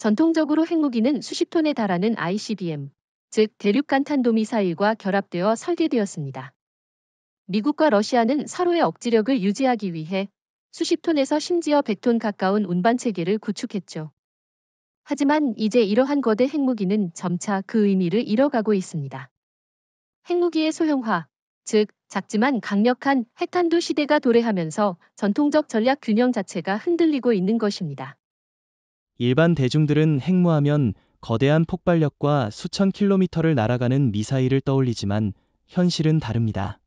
전통적으로 핵무기는 수십 톤에 달하는 ICBM, 즉 대륙간 탄도미사일과 결합되어 설계되었습니다. 미국과 러시아는 서로의 억지력을 유지하기 위해 수십 톤에서 심지어 100톤 가까운 운반 체계를 구축했죠. 하지만 이제 이러한 거대 핵무기는 점차 그 의미를 잃어가고 있습니다. 핵무기의 소형화, 즉 작지만 강력한 핵탄두 시대가 도래하면서 전통적 전략 균형 자체가 흔들리고 있는 것입니다. 일반 대중들은 핵무하면 거대한 폭발력과 수천 킬로미터를 날아가는 미사일을 떠올리지만 현실은 다릅니다.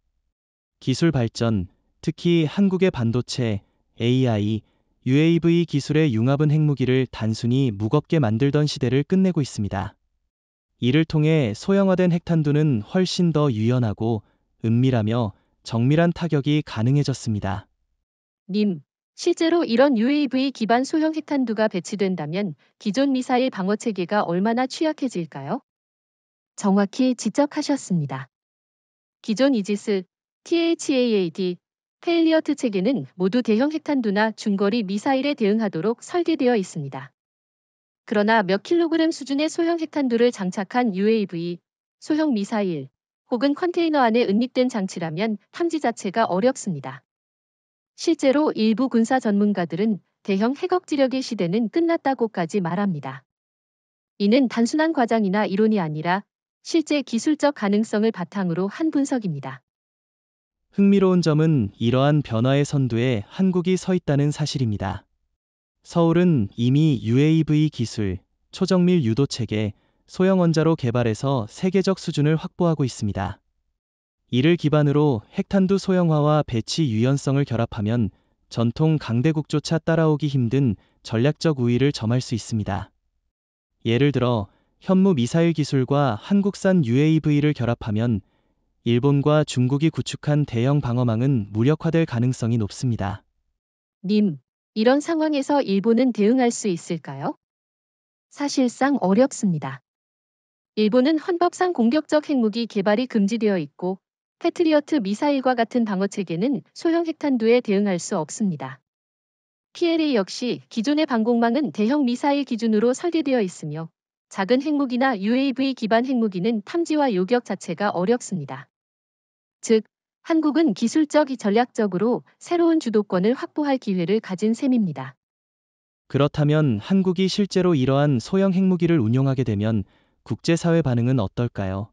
기술 발전, 특히 한국의 반도체, AI, UAV 기술의 융합은 핵무기를 단순히 무겁게 만들던 시대를 끝내고 있습니다. 이를 통해 소형화된 핵탄두는 훨씬 더 유연하고 은밀하며 정밀한 타격이 가능해졌습니다. 님, 실제로 이런 UAV 기반 소형 핵탄두가 배치된다면 기존 미사일 방어 체계가 얼마나 취약해질까요? 정확히 지적하셨습니다. 기존 이지스, THAAD, 페일리어트 체계는 모두 대형 핵탄두나 중거리 미사일에 대응하도록 설계되어 있습니다. 그러나 몇 킬로그램 수준의 소형 핵탄두를 장착한 UAV, 소형 미사일, 혹은 컨테이너 안에 은닉된 장치라면 탐지 자체가 어렵습니다. 실제로 일부 군사 전문가들은 대형 핵억지력의 시대는 끝났다고까지 말합니다. 이는 단순한 과장이나 이론이 아니라 실제 기술적 가능성을 바탕으로 한 분석입니다. 흥미로운 점은 이러한 변화의 선두에 한국이 서 있다는 사실입니다. 서울은 이미 UAV 기술, 초정밀 유도 체계, 소형 원자로 개발해서 세계적 수준을 확보하고 있습니다. 이를 기반으로 핵탄두 소형화와 배치 유연성을 결합하면 전통 강대국조차 따라오기 힘든 전략적 우위를 점할 수 있습니다. 예를 들어 현무 미사일 기술과 한국산 UAV를 결합하면 일본과 중국이 구축한 대형 방어망은 무력화될 가능성이 높습니다. 님, 이런 상황에서 일본은 대응할 수 있을까요? 사실상 어렵습니다. 일본은 헌법상 공격적 핵무기 개발이 금지되어 있고 패트리어트 미사일과 같은 방어 체계는 소형 핵탄두에 대응할 수 없습니다. PLA 역시 기존의 방공망은 대형 미사일 기준으로 설계되어 있으며 작은 핵무기나 UAV 기반 핵무기는 탐지와 요격 자체가 어렵습니다. 즉, 한국은 기술적 전략적으로 새로운 주도권을 확보할 기회를 가진 셈입니다. 그렇다면 한국이 실제로 이러한 소형 핵무기를 운용하게 되면 국제사회 반응은 어떨까요?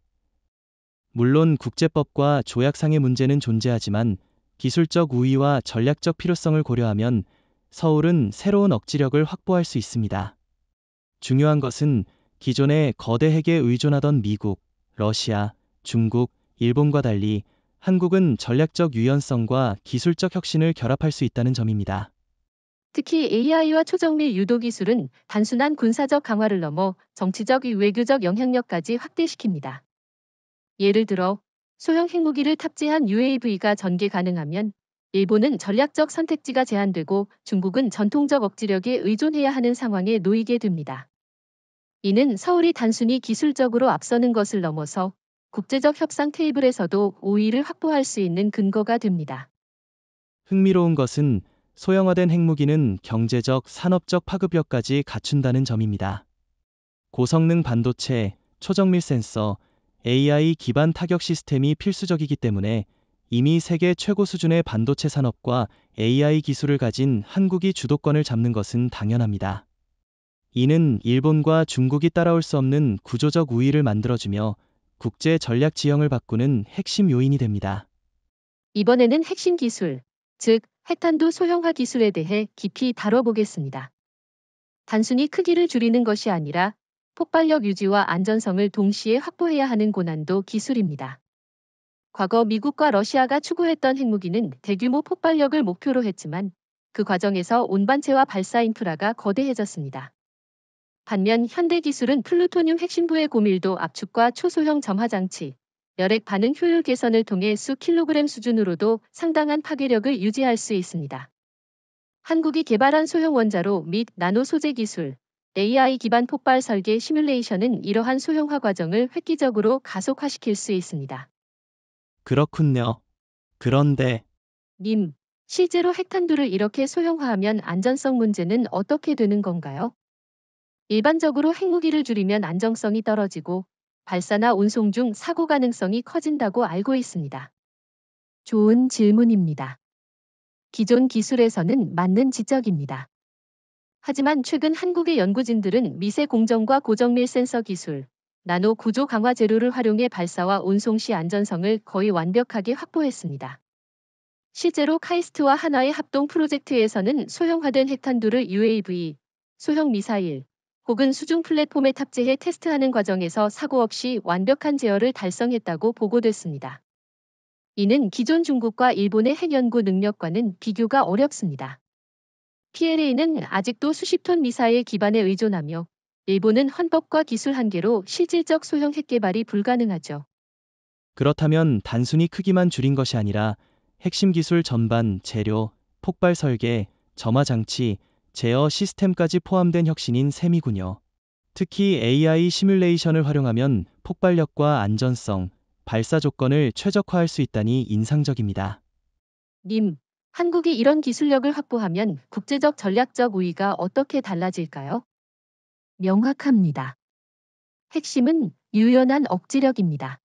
물론 국제법과 조약상의 문제는 존재하지만 기술적 우위와 전략적 필요성을 고려하면 서울은 새로운 억지력을 확보할 수 있습니다. 중요한 것은 기존의 거대 핵에 의존하던 미국, 러시아, 중국, 일본과 달리 한국은 전략적 유연성과 기술적 혁신을 결합할 수 있다는 점입니다. 특히 AI와 초정밀 유도 기술은 단순한 군사적 강화를 넘어 정치적 외교적 영향력까지 확대시킵니다. 예를 들어 소형 핵무기를 탑재한 UAV가 전개 가능하면 일본은 전략적 선택지가 제한되고 중국은 전통적 억지력에 의존해야 하는 상황에 놓이게 됩니다. 이는 서울이 단순히 기술적으로 앞서는 것을 넘어서 국제적 협상 테이블에서도 우위를 확보할 수 있는 근거가 됩니다. 흥미로운 것은 소형화된 핵무기는 경제적, 산업적 파급력까지 갖춘다는 점입니다. 고성능 반도체, 초정밀 센서, AI 기반 타격 시스템이 필수적이기 때문에 이미 세계 최고 수준의 반도체 산업과 AI 기술을 가진 한국이 주도권을 잡는 것은 당연합니다. 이는 일본과 중국이 따라올 수 없는 구조적 우위를 만들어주며 국제 전략 지형을 바꾸는 핵심 요인이 됩니다. 이번에는 핵심 기술, 즉 핵탄두 소형화 기술에 대해 깊이 다뤄보겠습니다. 단순히 크기를 줄이는 것이 아니라 폭발력 유지와 안전성을 동시에 확보해야 하는 고난도 기술입니다. 과거 미국과 러시아가 추구했던 핵무기는 대규모 폭발력을 목표로 했지만 그 과정에서 운반체와 발사 인프라가 거대해졌습니다. 반면 현대 기술은 플루토늄 핵심부의 고밀도 압축과 초소형 점화장치, 열핵 반응 효율 개선을 통해 수 킬로그램 수준으로도 상당한 파괴력을 유지할 수 있습니다. 한국이 개발한 소형 원자로 및 나노 소재 기술, AI 기반 폭발 설계 시뮬레이션은 이러한 소형화 과정을 획기적으로 가속화시킬 수 있습니다. 그렇군요. 그런데 님, 실제로 핵탄두를 이렇게 소형화하면 안전성 문제는 어떻게 되는 건가요? 일반적으로 핵무기를 줄이면 안정성이 떨어지고 발사나 운송 중 사고 가능성이 커진다고 알고 있습니다. 좋은 질문입니다. 기존 기술에서는 맞는 지적입니다. 하지만 최근 한국의 연구진들은 미세 공정과 고정밀 센서 기술, 나노 구조 강화 재료를 활용해 발사와 운송 시 안전성을 거의 완벽하게 확보했습니다. 실제로 카이스트와 한화의 합동 프로젝트에서는 소형화된 핵탄두를 UAV, 소형 미사일, 혹은 수중 플랫폼에 탑재해 테스트하는 과정에서 사고 없이 완벽한 제어를 달성했다고 보고됐습니다. 이는 기존 중국과 일본의 핵연구 능력과는 비교가 어렵습니다. PLA는 아직도 수십 톤 미사일 기반에 의존하며 일본은 헌법과 기술 한계로 실질적 소형 핵 개발이 불가능하죠. 그렇다면 단순히 크기만 줄인 것이 아니라 핵심 기술 전반, 재료, 폭발 설계, 점화 장치, 제어 시스템까지 포함된 혁신인 셈이군요. 특히 AI 시뮬레이션을 활용하면 폭발력과 안전성, 발사 조건을 최적화할 수 있다니 인상적입니다. 님, 한국이 이런 기술력을 확보하면 국제적 전략적 우위가 어떻게 달라질까요? 명확합니다. 핵심은 유연한 억지력입니다.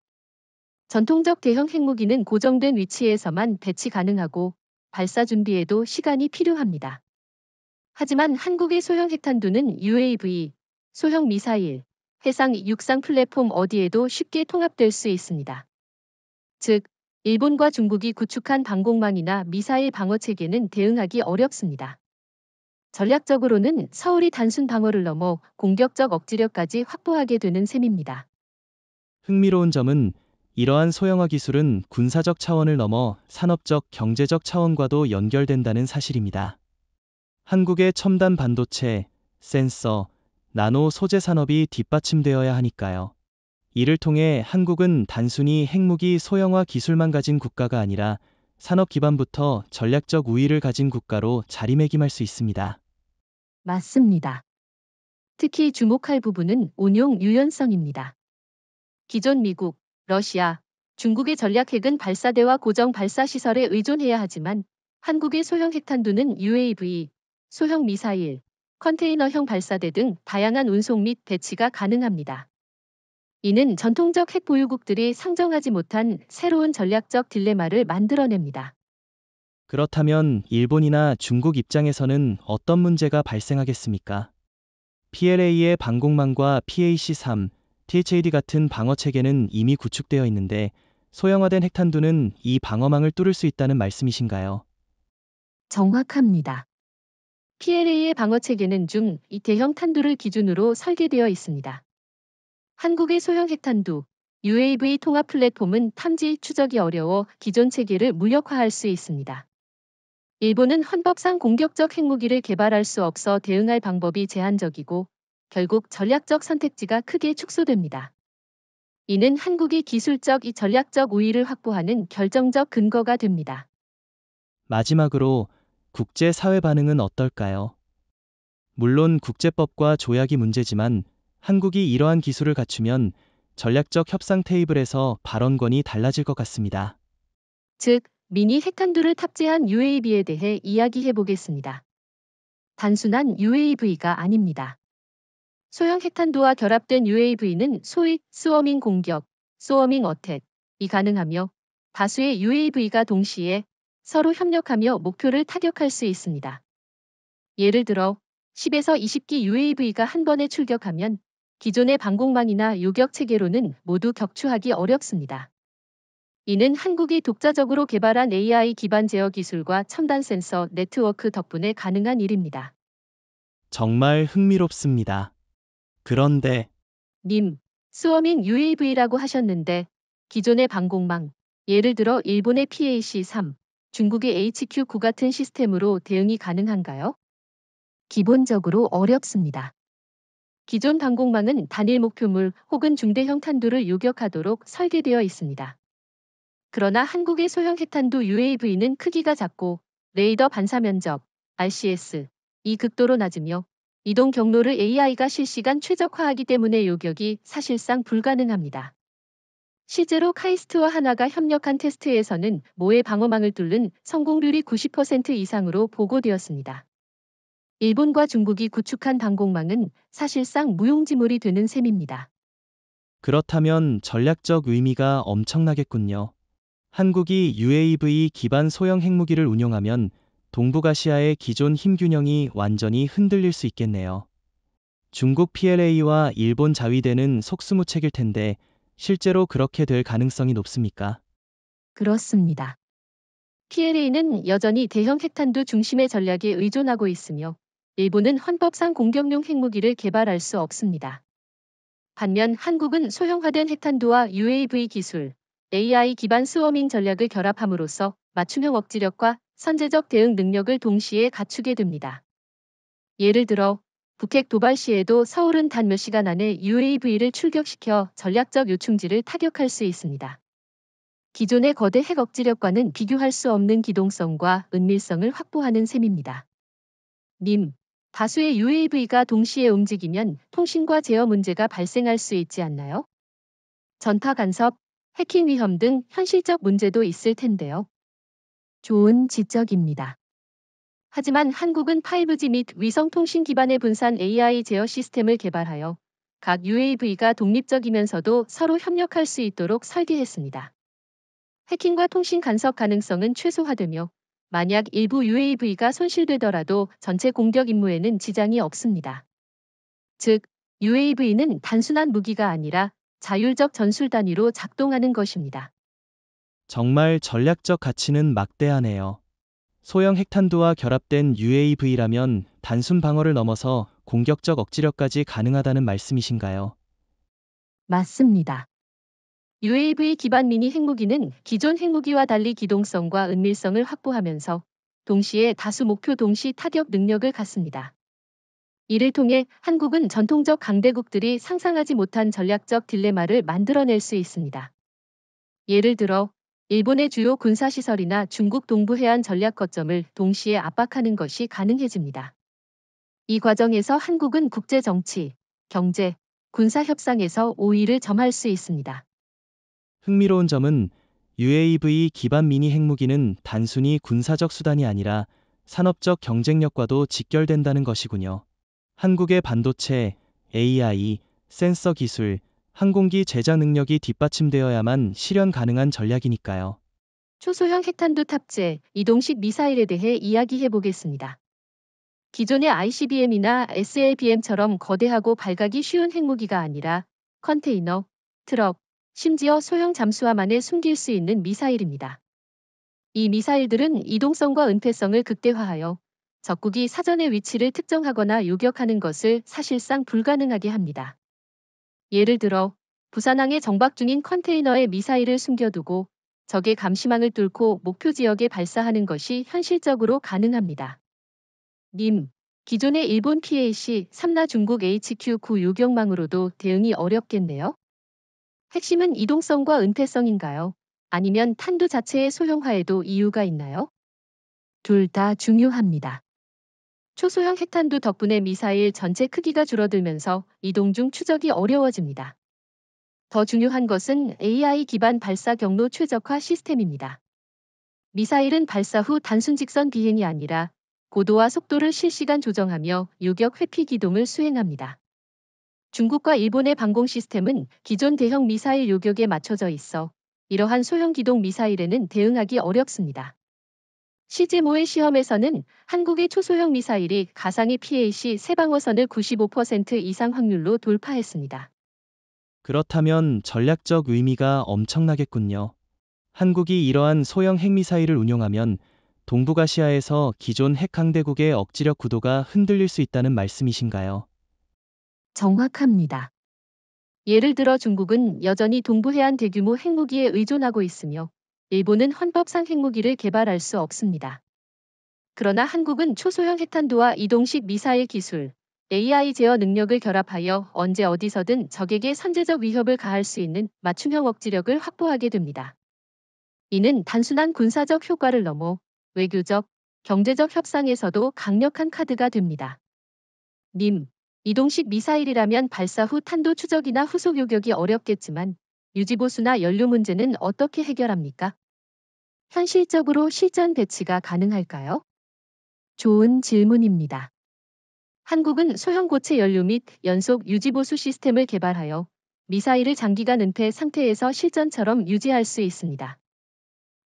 전통적 대형 핵무기는 고정된 위치에서만 배치 가능하고 발사 준비에도 시간이 필요합니다. 하지만 한국의 소형 핵탄두는 UAV, 소형 미사일, 해상 육상 플랫폼 어디에도 쉽게 통합될 수 있습니다. 즉, 일본과 중국이 구축한 방공망이나 미사일 방어 체계는 대응하기 어렵습니다. 전략적으로는 서울이 단순 방어를 넘어 공격적 억지력까지 확보하게 되는 셈입니다. 흥미로운 점은 이러한 소형화 기술은 군사적 차원을 넘어 산업적, 경제적 차원과도 연결된다는 사실입니다. 한국의 첨단 반도체, 센서, 나노 소재 산업이 뒷받침되어야 하니까요. 이를 통해 한국은 단순히 핵무기 소형화 기술만 가진 국가가 아니라 산업 기반부터 전략적 우위를 가진 국가로 자리매김할 수 있습니다. 맞습니다. 특히 주목할 부분은 운용 유연성입니다. 기존 미국, 러시아, 중국의 전략 핵은 발사대와 고정 발사 시설에 의존해야 하지만 한국의 소형 핵탄두는 UAV, 소형 미사일, 컨테이너형 발사대 등 다양한 운송 및 배치가 가능합니다. 이는 전통적 핵 보유국들이 상정하지 못한 새로운 전략적 딜레마를 만들어냅니다. 그렇다면 일본이나 중국 입장에서는 어떤 문제가 발생하겠습니까? PLA의 방공망과 PAC-3, THAD 같은 방어 체계는 이미 구축되어 있는데 소형화된 핵탄두는 이 방어망을 뚫을 수 있다는 말씀이신가요? 정확합니다. PLA의 방어 체계는 이 대형 탄두를 기준으로 설계되어 있습니다. 한국의 소형 핵탄두, UAV 통합 플랫폼은 탐지 추적이 어려워 기존 체계를 무력화할 수 있습니다. 일본은 헌법상 공격적 핵무기를 개발할 수 없어 대응할 방법이 제한적이고 결국 전략적 선택지가 크게 축소됩니다. 이는 한국이 기술적 전략적 우위를 확보하는 결정적 근거가 됩니다. 마지막으로 국제사회 반응은 어떨까요? 물론 국제법과 조약이 문제지만 한국이 이러한 기술을 갖추면 전략적 협상 테이블에서 발언권이 달라질 것 같습니다. 즉, 미니 핵탄두를 탑재한 UAV에 대해 이야기해 보겠습니다. 단순한 UAV가 아닙니다. 소형 핵탄두와 결합된 UAV는 소위 스워밍 공격, 스워밍 어택이 가능하며 다수의 UAV가 동시에 서로 협력하며 목표를 타격할 수 있습니다. 예를 들어 10에서 20기 UAV가 한 번에 출격하면 기존의 방공망이나 요격 체계로는 모두 격추하기 어렵습니다. 이는 한국이 독자적으로 개발한 AI 기반 제어 기술과 첨단 센서 네트워크 덕분에 가능한 일입니다. 정말 흥미롭습니다. 그런데 님, 스워밍 UAV라고 하셨는데 기존의 방공망, 예를 들어 일본의 PAC-3, 중국의 HQ-9 같은 시스템으로 대응이 가능한가요? 기본적으로 어렵습니다. 기존 방공망은 단일 목표물 혹은 중대형 탄두를 요격하도록 설계되어 있습니다. 그러나 한국의 소형 핵탄두 UAV는 크기가 작고 레이더 반사 면적, RCS, 이 극도로 낮으며 이동 경로를 AI가 실시간 최적화하기 때문에 요격이 사실상 불가능합니다. 실제로 카이스트와 한화가 협력한 테스트에서는 모의 방어망을 뚫는 성공률이 90% 이상으로 보고되었습니다. 일본과 중국이 구축한 방공망은 사실상 무용지물이 되는 셈입니다. 그렇다면 전략적 의미가 엄청나겠군요. 한국이 UAV 기반 소형 핵무기를 운용하면 동북아시아의 기존 힘 균형이 완전히 흔들릴 수 있겠네요. 중국 PLA와 일본 자위대는 속수무책일 텐데 실제로 그렇게 될 가능성이 높습니까? 그렇습니다. PLA는 여전히 대형 핵탄두 중심의 전략에 의존하고 있으며 일본은 헌법상 공격용 핵무기를 개발할 수 없습니다. 반면 한국은 소형화된 핵탄두와 UAV 기술, AI 기반 스워밍 전략을 결합함으로써 맞춤형 억지력과 선제적 대응 능력을 동시에 갖추게 됩니다. 예를 들어 북핵 도발 시에도 서울은 단 몇 시간 안에 UAV를 출격시켜 전략적 요충지를 타격할 수 있습니다. 기존의 거대 핵 억지력과는 비교할 수 없는 기동성과 은밀성을 확보하는 셈입니다. 님, 다수의 UAV가 동시에 움직이면 통신과 제어 문제가 발생할 수 있지 않나요? 전파 간섭, 해킹 위험 등 현실적 문제도 있을 텐데요. 좋은 지적입니다. 하지만 한국은 5G 및 위성통신 기반의 분산 AI 제어 시스템을 개발하여 각 UAV가 독립적이면서도 서로 협력할 수 있도록 설계했습니다. 해킹과 통신 간섭 가능성은 최소화되며 만약 일부 UAV가 손실되더라도 전체 공격 임무에는 지장이 없습니다. 즉, UAV는 단순한 무기가 아니라 자율적 전술 단위로 작동하는 것입니다. 정말 전략적 가치는 막대하네요. 소형 핵탄두와 결합된 UAV라면 단순 방어를 넘어서 공격적 억지력까지 가능하다는 말씀이신가요? 맞습니다. UAV 기반 미니 핵무기는 기존 핵무기와 달리 기동성과 은밀성을 확보하면서 동시에 다수 목표 동시 타격 능력을 갖습니다. 이를 통해 한국은 전통적 강대국들이 상상하지 못한 전략적 딜레마를 만들어낼 수 있습니다. 예를 들어 일본의 주요 군사시설이나 중국 동부 해안 전략 거점을 동시에 압박하는 것이 가능해집니다. 이 과정에서 한국은 국제 정치, 경제, 군사 협상에서 우위를 점할 수 있습니다. 흥미로운 점은 UAV 기반 미니 핵무기는 단순히 군사적 수단이 아니라 산업적 경쟁력과도 직결된다는 것이군요. 한국의 반도체, AI, 센서 기술, 항공기 제작 능력이 뒷받침되어야만 실현 가능한 전략이니까요. 초소형 핵탄두 탑재, 이동식 미사일에 대해 이야기해 보겠습니다. 기존의 ICBM이나 SLBM처럼 거대하고 발각이 쉬운 핵무기가 아니라 컨테이너, 트럭, 심지어 소형 잠수함 안에 숨길 수 있는 미사일입니다. 이 미사일들은 이동성과 은폐성을 극대화하여 적국이 사전의 위치를 특정하거나 요격하는 것을 사실상 불가능하게 합니다. 예를 들어 부산항에 정박 중인 컨테이너에 미사일을 숨겨두고 적의 감시망을 뚫고 목표 지역에 발사하는 것이 현실적으로 가능합니다. 님, 기존의 일본 PAC, 3나 중국 HQ-9 요격망으로도 대응이 어렵겠네요? 핵심은 이동성과 은폐성인가요? 아니면 탄두 자체의 소형화에도 이유가 있나요? 둘 다 중요합니다. 초소형 핵탄두 덕분에 미사일 전체 크기가 줄어들면서 이동 중 추적이 어려워집니다. 더 중요한 것은 AI 기반 발사 경로 최적화 시스템입니다. 미사일은 발사 후 단순 직선 비행이 아니라 고도와 속도를 실시간 조정하며 요격 회피 기동을 수행합니다. 중국과 일본의 방공 시스템은 기존 대형 미사일 요격에 맞춰져 있어 이러한 소형 기동 미사일에는 대응하기 어렵습니다. 실제 모의 시험에서는 한국의 초소형 미사일이 가상의 PAC 새 방어선을 95% 이상 확률로 돌파했습니다. 그렇다면 전략적 의미가 엄청나겠군요. 한국이 이러한 소형 핵미사일을 운용하면 동북아시아에서 기존 핵강대국의 억지력 구도가 흔들릴 수 있다는 말씀이신가요? 정확합니다. 예를 들어 중국은 여전히 동부해안 대규모 핵무기에 의존하고 있으며 일본은 헌법상 핵무기를 개발할 수 없습니다. 그러나 한국은 초소형 핵탄두와 이동식 미사일 기술, AI 제어 능력을 결합하여 언제 어디서든 적에게 선제적 위협을 가할 수 있는 맞춤형 억지력을 확보하게 됩니다. 이는 단순한 군사적 효과를 넘어 외교적, 경제적 협상에서도 강력한 카드가 됩니다. 님, 이동식 미사일이라면 발사 후 탄도 추적이나 후속 요격이 어렵겠지만 유지보수나 연료 문제는 어떻게 해결합니까? 현실적으로 실전 배치가 가능할까요? 좋은 질문입니다. 한국은 소형 고체 연료 및 연속 유지보수 시스템을 개발하여 미사일을 장기간 은폐 상태에서 실전처럼 유지할 수 있습니다.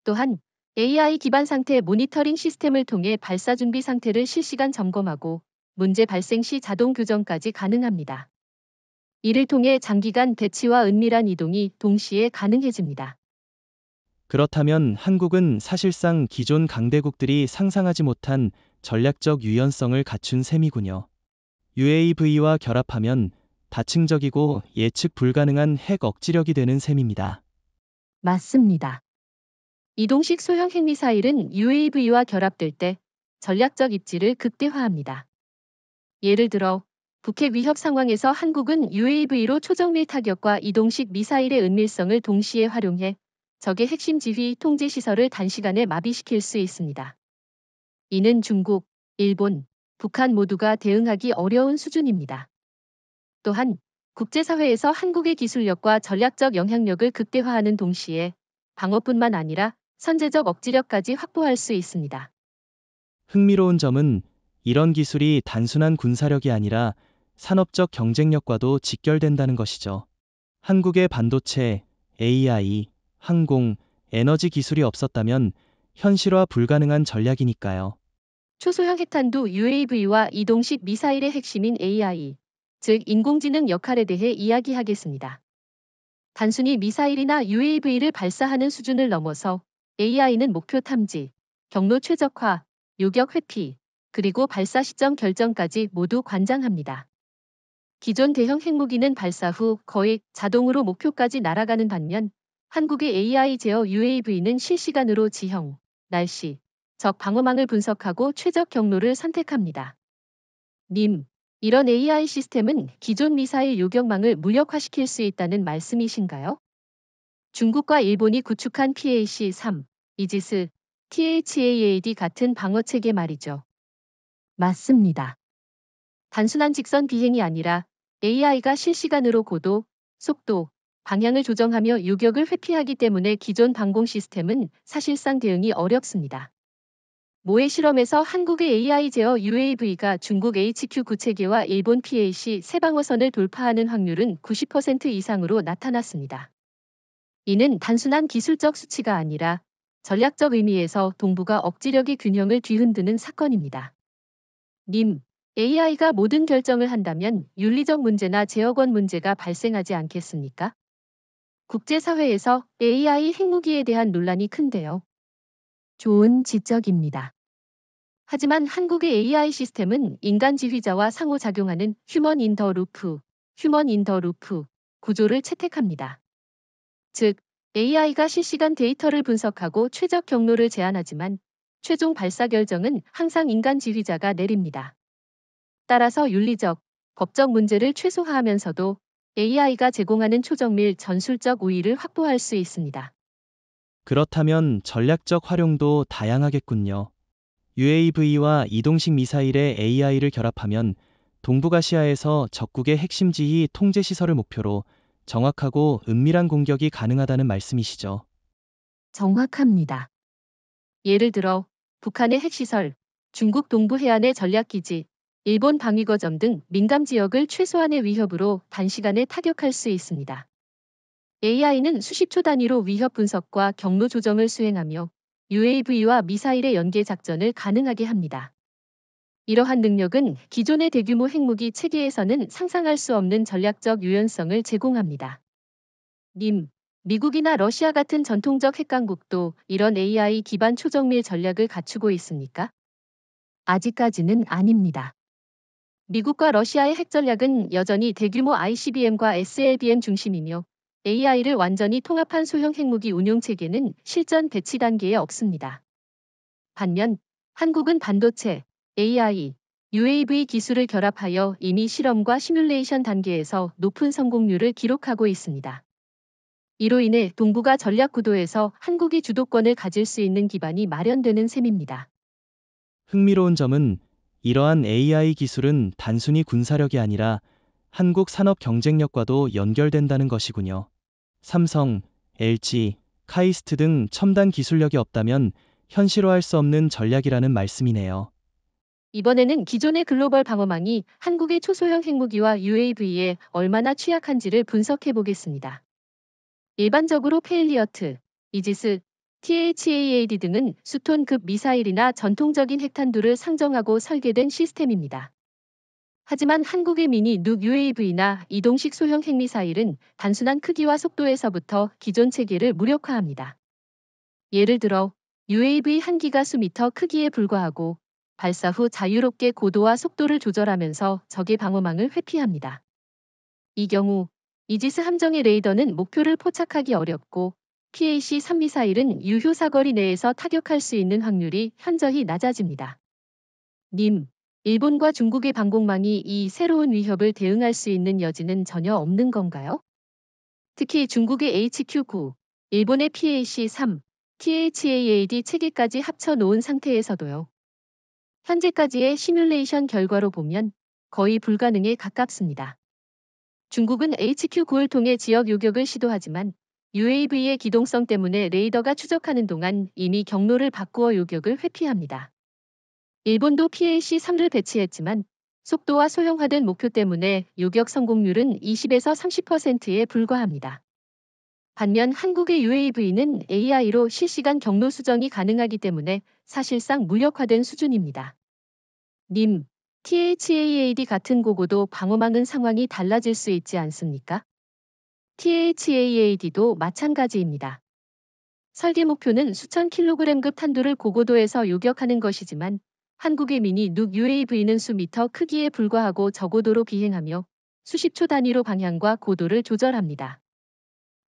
또한 AI 기반 상태 모니터링 시스템을 통해 발사 준비 상태를 실시간 점검하고 문제 발생 시 자동 교정까지 가능합니다. 이를 통해 장기간 배치와 은밀한 이동이 동시에 가능해집니다. 그렇다면 한국은 사실상 기존 강대국들이 상상하지 못한 전략적 유연성을 갖춘 셈이군요. UAV와 결합하면 다층적이고 예측 불가능한 핵 억지력이 되는 셈입니다. 맞습니다. 이동식 소형 핵미사일은 UAV와 결합될 때 전략적 입지를 극대화합니다. 예를 들어 북핵 위협 상황에서 한국은 UAV로 초정밀 타격과 이동식 미사일의 은밀성을 동시에 활용해 적의 핵심 지휘 통제 시설을 단시간에 마비시킬 수 있습니다. 이는 중국, 일본, 북한 모두가 대응하기 어려운 수준입니다. 또한 국제사회에서 한국의 기술력과 전략적 영향력을 극대화하는 동시에 방어뿐만 아니라 선제적 억지력까지 확보할 수 있습니다. 흥미로운 점은 이런 기술이 단순한 군사력이 아니라 산업적 경쟁력과도 직결된다는 것이죠. 한국의 반도체, AI, 항공, 에너지 기술이 없었다면 현실화 불가능한 전략이니까요. 초소형 핵탄두 UAV와 이동식 미사일의 핵심인 AI, 즉 인공지능 역할에 대해 이야기하겠습니다. 단순히 미사일이나 UAV를 발사하는 수준을 넘어서 AI는 목표 탐지, 경로 최적화, 요격 회피, 그리고 발사 시점 결정까지 모두 관장합니다. 기존 대형 핵무기는 발사 후 거의 자동으로 목표까지 날아가는 반면 한국의 AI 제어 UAV는 실시간으로 지형, 날씨, 적 방어망을 분석하고 최적 경로를 선택합니다. 님, 이런 AI 시스템은 기존 미사일 요격망을 무력화시킬 수 있다는 말씀이신가요? 중국과 일본이 구축한 PAC-3, 이지스, THAAD 같은 방어체계 말이죠. 맞습니다. 단순한 직선 비행이 아니라 AI가 실시간으로 고도, 속도, 방향을 조정하며 요격을 회피하기 때문에 기존 방공 시스템은 사실상 대응이 어렵습니다. 모해 실험에서 한국의 AI 제어 UAV가 중국 HQ-9 체계와 일본 PAC 세 방어선을 돌파하는 확률은 90% 이상으로 나타났습니다. 이는 단순한 기술적 수치가 아니라 전략적 의미에서 동북아 억지력의 균형을 뒤흔드는 사건입니다. 님, AI가 모든 결정을 한다면 윤리적 문제나 제어권 문제가 발생하지 않겠습니까? 국제사회에서 AI 핵무기에 대한 논란이 큰데요. 좋은 지적입니다. 하지만 한국의 AI 시스템은 인간 지휘자와 상호작용하는 휴먼 인 더 루프 구조를 채택합니다. 즉, AI가 실시간 데이터를 분석하고 최적 경로를 제안하지만 최종 발사 결정은 항상 인간 지휘자가 내립니다. 따라서 윤리적, 법적 문제를 최소화하면서도 AI가 제공하는 초정밀 전술적 우위를 확보할 수 있습니다. 그렇다면 전략적 활용도 다양하겠군요. UAV와 이동식 미사일의 AI를 결합하면 동북아시아에서 적국의 핵심 지휘 통제 시설을 목표로 정확하고 은밀한 공격이 가능하다는 말씀이시죠. 정확합니다. 예를 들어 북한의 핵시설, 중국 동부 해안의 전략기지, 일본 방위거점 등 민감 지역을 최소한의 위협으로 단시간에 타격할 수 있습니다. AI는 수십 초 단위로 위협 분석과 경로 조정을 수행하며 UAV와 미사일의 연계 작전을 가능하게 합니다. 이러한 능력은 기존의 대규모 핵무기 체계에서는 상상할 수 없는 전략적 유연성을 제공합니다. 님, 미국이나 러시아 같은 전통적 핵강국도 이런 AI 기반 초정밀 전략을 갖추고 있습니까? 아직까지는 아닙니다. 미국과 러시아의 핵 전략은 여전히 대규모 ICBM과 SLBM 중심이며 AI를 완전히 통합한 소형 핵무기 운용 체계는 실전 배치 단계에 없습니다. 반면 한국은 반도체, AI, UAV 기술을 결합하여 이미 실험과 시뮬레이션 단계에서 높은 성공률을 기록하고 있습니다. 이로 인해 동북아 전략 구도에서 한국이 주도권을 가질 수 있는 기반이 마련되는 셈입니다. 흥미로운 점은 이러한 AI 기술은 단순히 군사력이 아니라 한국 산업 경쟁력과도 연결된다는 것이군요. 삼성, LG, 카이스트 등 첨단 기술력이 없다면 현실화할 수 없는 전략이라는 말씀이네요. 이번에는 기존의 글로벌 방어망이 한국의 초소형 핵무기와 UAV에 얼마나 취약한지를 분석해 보겠습니다. 일반적으로 페일리어트, 이지스, THAAD 등은 수톤급 미사일이나 전통적인 핵탄두를 상정하고 설계된 시스템입니다. 하지만 한국의 미니 눅 UAV나 이동식 소형 핵미사일은 단순한 크기와 속도에서부터 기존 체계를 무력화합니다. 예를 들어 UAV 한 기가 수미터 크기에 불과하고 발사 후 자유롭게 고도와 속도를 조절하면서 적의 방어망을 회피합니다. 이 경우 이지스 함정의 레이더는 목표를 포착하기 어렵고 PAC-3 미사일은 유효 사거리 내에서 타격할 수 있는 확률이 현저히 낮아집니다. 님, 일본과 중국의 방공망이 이 새로운 위협을 대응할 수 있는 여지는 전혀 없는 건가요? 특히 중국의 HQ-9, 일본의 PAC-3, THAAD 체계까지 합쳐 놓은 상태에서도요. 현재까지의 시뮬레이션 결과로 보면 거의 불가능에 가깝습니다. 중국은 HQ-9를 통해 지역 요격을 시도하지만 UAV의 기동성 때문에 레이더가 추적하는 동안 이미 경로를 바꾸어 요격을 회피합니다. 일본도 PAC-3를 배치했지만 속도와 소형화된 목표 때문에 요격 성공률은 20에서 30%에 불과합니다. 반면 한국의 UAV는 AI로 실시간 경로 수정이 가능하기 때문에 사실상 무력화된 수준입니다. 님, THAAD 같은 고고도 방어막은 상황이 달라질 수 있지 않습니까? THAAD도 마찬가지입니다. 설계 목표는 수천 킬로그램급 탄두를 고고도에서 요격하는 것이지만 한국의 미니 눅 UAV는 수미터 크기에 불과하고 저고도로 비행하며 수십 초 단위로 방향과 고도를 조절합니다.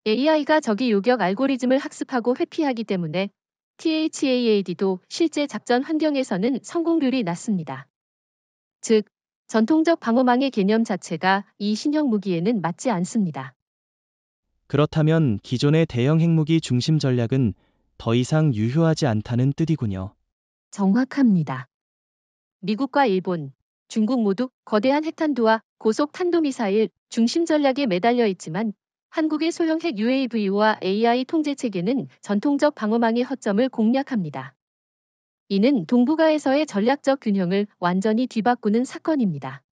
AI가 적의 요격 알고리즘을 학습하고 회피하기 때문에 THAAD도 실제 작전 환경에서는 성공률이 낮습니다. 즉, 전통적 방어망의 개념 자체가 이 신형 무기에는 맞지 않습니다. 그렇다면 기존의 대형 핵무기 중심 전략은 더 이상 유효하지 않다는 뜻이군요. 정확합니다. 미국과 일본, 중국 모두 거대한 핵탄두와 고속 탄도미사일 중심 전략에 매달려 있지만 한국의 소형 핵 UAV와 AI 통제 체계는 전통적 방어망의 허점을 공략합니다. 이는 동북아에서의 전략적 균형을 완전히 뒤바꾸는 사건입니다.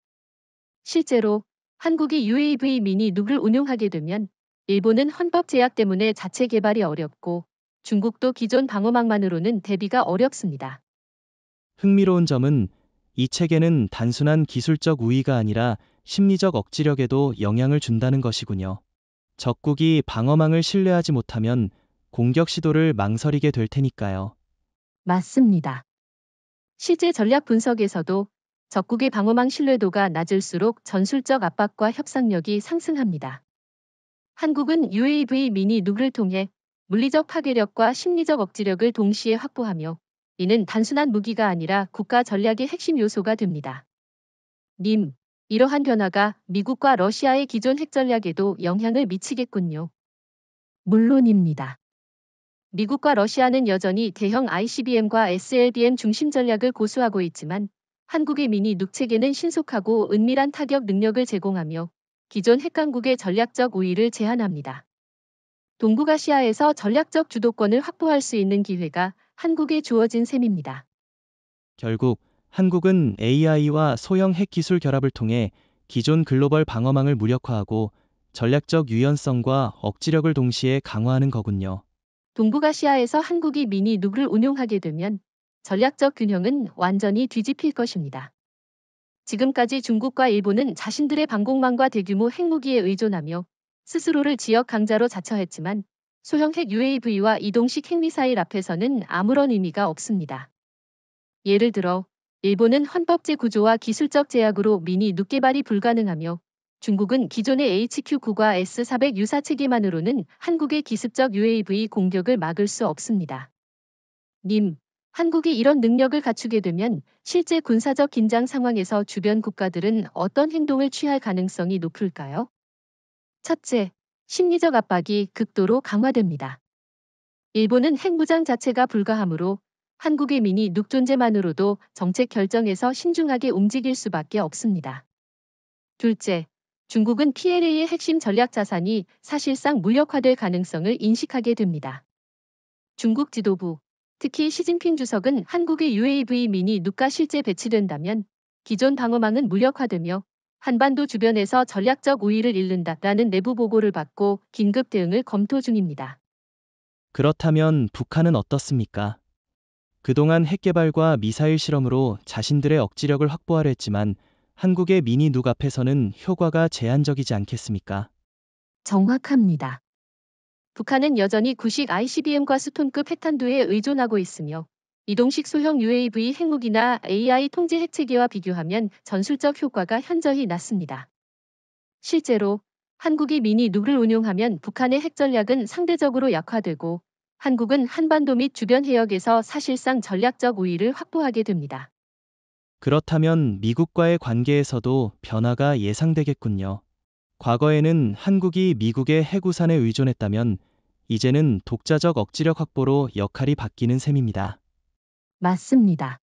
실제로 한국이 UAV 미니 눅을 운용하게 되면 일본은 헌법 제약 때문에 자체 개발이 어렵고 중국도 기존 방어망만으로는 대비가 어렵습니다. 흥미로운 점은 이 체계는 단순한 기술적 우위가 아니라 심리적 억지력에도 영향을 준다는 것이군요. 적국이 방어망을 신뢰하지 못하면 공격 시도를 망설이게 될 테니까요. 맞습니다. 실제 전략 분석에서도 적국의 방어망 신뢰도가 낮을수록 전술적 압박과 협상력이 상승합니다. 한국은 UAV 미니 눅을 통해 물리적 파괴력과 심리적 억지력을 동시에 확보하며 이는 단순한 무기가 아니라 국가 전략의 핵심 요소가 됩니다. 님, 이러한 변화가 미국과 러시아의 기존 핵 전략에도 영향을 미치겠군요. 물론입니다. 미국과 러시아는 여전히 대형 ICBM과 SLBM 중심 전략을 고수하고 있지만 한국의 미니 눅 체계는 신속하고 은밀한 타격 능력을 제공하며 기존 핵강국의 전략적 우위를 제한합니다. 동북아시아에서 전략적 주도권을 확보할 수 있는 기회가 한국에 주어진 셈입니다. 결국 한국은 AI와 소형 핵 기술 결합을 통해 기존 글로벌 방어망을 무력화하고 전략적 유연성과 억지력을 동시에 강화하는 거군요. 동북아시아에서 한국이 미니 눅을 운용하게 되면 전략적 균형은 완전히 뒤집힐 것입니다. 지금까지 중국과 일본은 자신들의 방공망과 대규모 핵무기에 의존하며 스스로를 지역 강자로 자처했지만 소형 핵 UAV와 이동식 핵미사일 앞에서는 아무런 의미가 없습니다. 예를 들어 일본은 헌법제 구조와 기술적 제약으로 미니 눅 개발이 불가능하며 중국은 기존의 HQ-9과 S-400 유사 체계만으로는 한국의 기습적 UAV 공격을 막을 수 없습니다. 님, 한국이 이런 능력을 갖추게 되면 실제 군사적 긴장 상황에서 주변 국가들은 어떤 행동을 취할 가능성이 높을까요? 첫째, 심리적 압박이 극도로 강화됩니다. 일본은 핵무장 자체가 불가하므로 한국의 미니 눅 존재만으로도 정책 결정에서 신중하게 움직일 수밖에 없습니다. 둘째, 중국은 PLA의 핵심 전략 자산이 사실상 무력화될 가능성을 인식하게 됩니다. 중국 지도부, 특히 시진핑 주석은 한국의 UAV 미니 누가 실제 배치된다면 기존 방어망은 무력화되며 한반도 주변에서 전략적 우위를 잃는다라는 내부 보고를 받고 긴급 대응을 검토 중입니다. 그렇다면 북한은 어떻습니까? 그동안 핵 개발과 미사일 실험으로 자신들의 억지력을 확보하려 했지만 한국의 미니 누 앞에서는 효과가 제한적이지 않겠습니까? 정확합니다. 북한은 여전히 구식 ICBM과 스톤급 핵탄두에 의존하고 있으며 이동식 소형 UAV 핵무기나 AI 통제 핵체계와 비교하면 전술적 효과가 현저히 낮습니다. 실제로 한국이 미니 누를 운용하면 북한의 핵 전략은 상대적으로 약화되고 한국은 한반도 및 주변 해역에서 사실상 전략적 우위를 확보하게 됩니다. 그렇다면 미국과의 관계에서도 변화가 예상되겠군요. 과거에는 한국이 미국의 핵우산에 의존했다면 이제는 독자적 억지력 확보로 역할이 바뀌는 셈입니다. 맞습니다.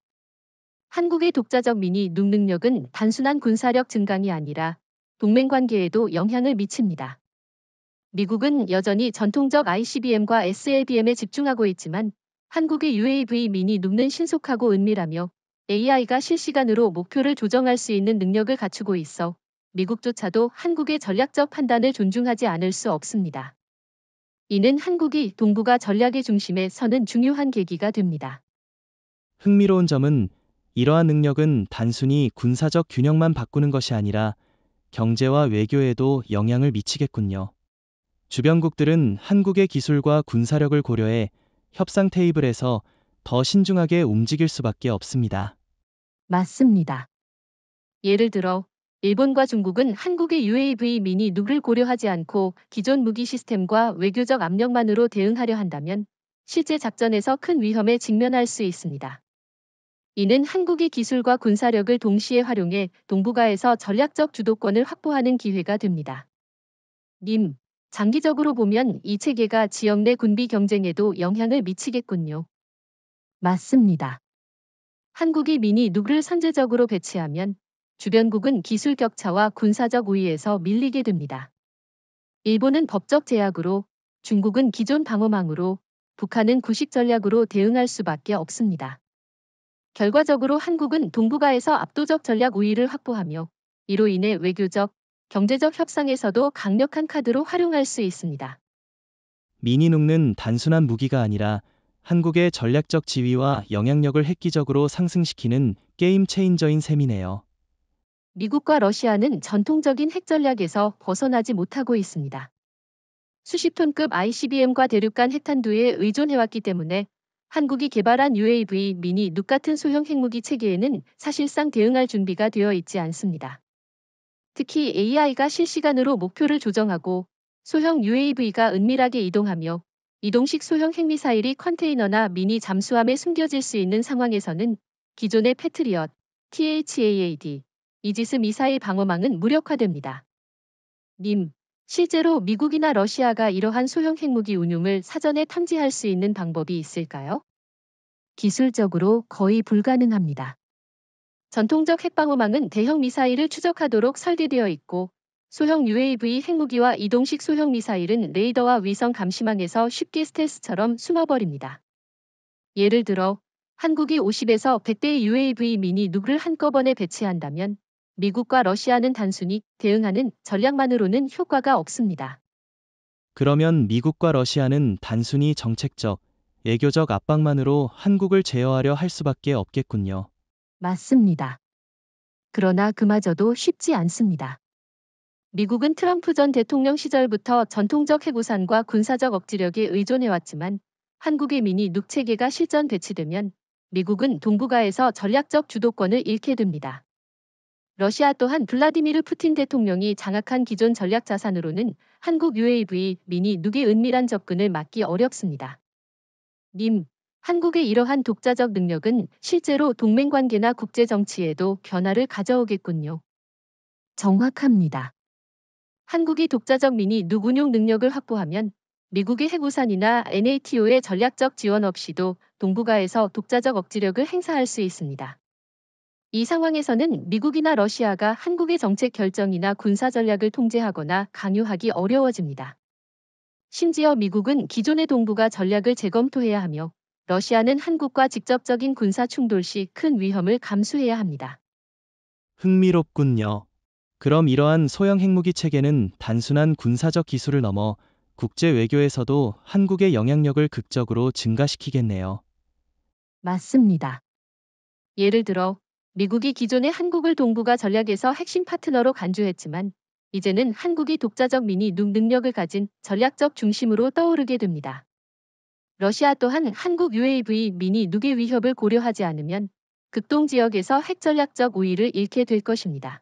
한국의 독자적 미니 누 능력은 단순한 군사력 증강이 아니라 동맹 관계에도 영향을 미칩니다. 미국은 여전히 전통적 ICBM과 SLBM에 집중하고 있지만 한국의 UAV 미니 누는 신속하고 은밀하며 AI가 실시간으로 목표를 조정할 수 있는 능력을 갖추고 있어 미국조차도 한국의 전략적 판단을 존중하지 않을 수 없습니다. 이는 한국이 동북아 전략의 중심에 서는 중요한 계기가 됩니다. 흥미로운 점은 이러한 능력은 단순히 군사적 균형만 바꾸는 것이 아니라 경제와 외교에도 영향을 미치겠군요. 주변국들은 한국의 기술과 군사력을 고려해 협상 테이블에서 더 신중하게 움직일 수밖에 없습니다. 맞습니다. 예를 들어 일본과 중국은 한국의 UAV 미니 누를 고려하지 않고 기존 무기 시스템과 외교적 압력만으로 대응하려 한다면 실제 작전에서 큰 위험에 직면할 수 있습니다. 이는 한국이 기술과 군사력을 동시에 활용해 동북아에서 전략적 주도권을 확보하는 기회가 됩니다. 님, 장기적으로 보면 이 체계가 지역 내 군비 경쟁에도 영향을 미치겠군요. 맞습니다. 한국이 미니 누를 선제적으로 배치하면 주변국은 기술 격차와 군사적 우위에서 밀리게 됩니다. 일본은 법적 제약으로, 중국은 기존 방어망으로, 북한은 구식 전략으로 대응할 수밖에 없습니다. 결과적으로 한국은 동북아에서 압도적 전략 우위를 확보하며 이로 인해 외교적, 경제적 협상에서도 강력한 카드로 활용할 수 있습니다. 미니눅는 단순한 무기가 아니라 한국의 전략적 지위와 영향력을 획기적으로 상승시키는 게임 체인저인 셈이네요. 미국과 러시아는 전통적인 핵 전략에서 벗어나지 못하고 있습니다. 수십 톤급 ICBM과 대륙간 핵탄두에 의존해왔기 때문에 한국이 개발한 UAV 미니 눅 같은 소형 핵무기 체계에는 사실상 대응할 준비가 되어 있지 않습니다. 특히 AI가 실시간으로 목표를 조정하고 소형 UAV가 은밀하게 이동하며 이동식 소형 핵미사일이 컨테이너나 미니 잠수함에 숨겨질 수 있는 상황에서는 기존의 패트리엇, THAAD, 이지스 미사일 방어망은 무력화됩니다. 님, 실제로 미국이나 러시아가 이러한 소형 핵무기 운용을 사전에 탐지할 수 있는 방법이 있을까요? 기술적으로 거의 불가능합니다. 전통적 핵방어망은 대형 미사일을 추적하도록 설계되어 있고 소형 UAV 핵무기와 이동식 소형 미사일은 레이더와 위성 감시망에서 쉽게 스텔스처럼 숨어버립니다. 예를 들어 한국이 50에서 100대의 UAV 미니 누를 한꺼번에 배치한다면 미국과 러시아는 단순히 대응하는 전략만으로는 효과가 없습니다. 그러면 미국과 러시아는 단순히 정책적, 외교적 압박만으로 한국을 제어하려 할 수밖에 없겠군요. 맞습니다. 그러나 그마저도 쉽지 않습니다. 미국은 트럼프 전 대통령 시절부터 전통적 핵우산과 군사적 억지력에 의존해왔지만 한국의 미니 눅 체계가 실전 배치되면 미국은 동북아에서 전략적 주도권을 잃게 됩니다. 러시아 또한 블라디미르 푸틴 대통령이 장악한 기존 전략 자산으로는 한국 UAV 미니 눅의 은밀한 접근을 막기 어렵습니다. 님, 한국의 이러한 독자적 능력은 실제로 동맹 관계나 국제 정치에도 변화를 가져오겠군요. 정확합니다. 한국이 독자적 미니 눅 운용 능력을 확보하면 미국의 핵우산이나 NATO의 전략적 지원 없이도 동북아에서 독자적 억지력을 행사할 수 있습니다. 이 상황에서는 미국이나 러시아가 한국의 정책 결정이나 군사 전략을 통제하거나 강요하기 어려워집니다. 심지어 미국은 기존의 동북아 전략을 재검토해야 하며 러시아는 한국과 직접적인 군사 충돌 시 큰 위험을 감수해야 합니다. 흥미롭군요. 그럼 이러한 소형 핵무기 체계는 단순한 군사적 기술을 넘어 국제 외교에서도 한국의 영향력을 극적으로 증가시키겠네요. 맞습니다. 예를 들어 미국이 기존의 한국을 동북아 전략에서 핵심 파트너로 간주했지만 이제는 한국이 독자적 미니 눅 능력을 가진 전략적 중심으로 떠오르게 됩니다. 러시아 또한 한국 UAV 미니 눅의 위협을 고려하지 않으면 극동 지역에서 핵 전략적 우위를 잃게 될 것입니다.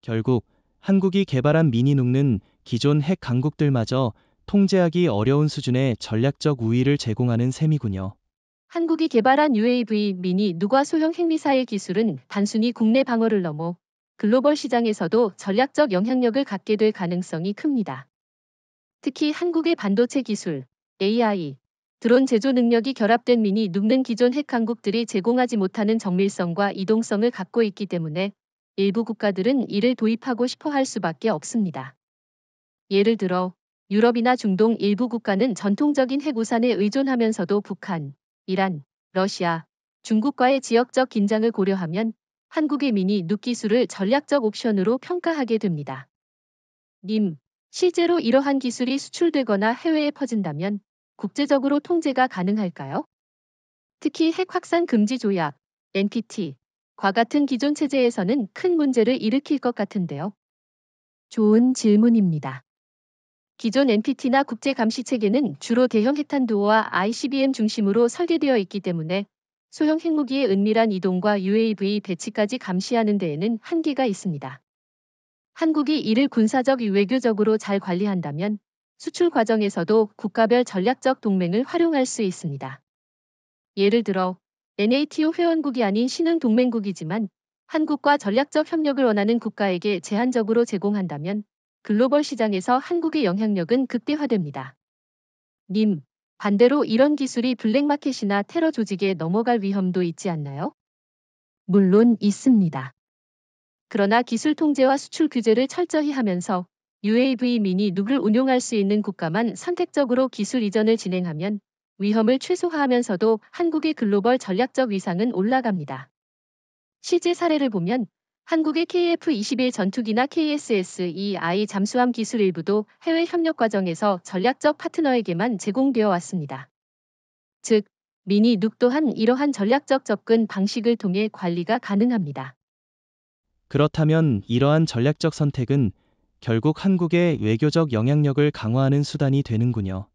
결국 한국이 개발한 미니눅는 기존 핵 강국들마저 통제하기 어려운 수준의 전략적 우위를 제공하는 셈이군요. 한국이 개발한 UAV 미니 눅과 소형 핵미사일 기술은 단순히 국내 방어를 넘어 글로벌 시장에서도 전략적 영향력을 갖게 될 가능성이 큽니다. 특히 한국의 반도체 기술, AI, 드론 제조 능력이 결합된 미니 눅는 기존 핵 강국들이 제공하지 못하는 정밀성과 이동성을 갖고 있기 때문에 일부 국가들은 이를 도입하고 싶어 할 수밖에 없습니다. 예를 들어 유럽이나 중동 일부 국가는 전통적인 핵 우산에 의존하면서도 북한, 이란, 러시아, 중국과의 지역적 긴장을 고려하면 한국의 미니 눅 기술을 전략적 옵션으로 평가하게 됩니다. 님, 실제로 이러한 기술이 수출되거나 해외에 퍼진다면 국제적으로 통제가 가능할까요? 특히 핵 확산 금지 조약, NPT과 같은 기존 체제에서는 큰 문제를 일으킬 것 같은데요. 좋은 질문입니다. 기존 NPT나 국제감시체계는 주로 대형 핵탄두와 ICBM 중심으로 설계되어 있기 때문에 소형 핵무기의 은밀한 이동과 UAV 배치까지 감시하는 데에는 한계가 있습니다. 한국이 이를 군사적 외교적으로 잘 관리한다면 수출 과정에서도 국가별 전략적 동맹을 활용할 수 있습니다. 예를 들어 NATO 회원국이 아닌 신흥 동맹국이지만 한국과 전략적 협력을 원하는 국가에게 제한적으로 제공한다면 글로벌 시장에서 한국의 영향력은 극대화됩니다. 님, 반대로 이런 기술이 블랙마켓이나 테러 조직에 넘어갈 위험도 있지 않나요? 물론 있습니다. 그러나 기술 통제와 수출 규제를 철저히 하면서 UAV 미니 눅을 운용할 수 있는 국가만 선택적으로 기술 이전을 진행하면 위험을 최소화하면서도 한국의 글로벌 전략적 위상은 올라갑니다. 실제 사례를 보면 한국의 KF-21 전투기나 KSS-2I 잠수함 기술 일부도 해외 협력 과정에서 전략적 파트너에게만 제공되어 왔습니다. 즉, 미니 눅 또한 이러한 전략적 접근 방식을 통해 관리가 가능합니다. 그렇다면 이러한 전략적 선택은 결국 한국의 외교적 영향력을 강화하는 수단이 되는군요.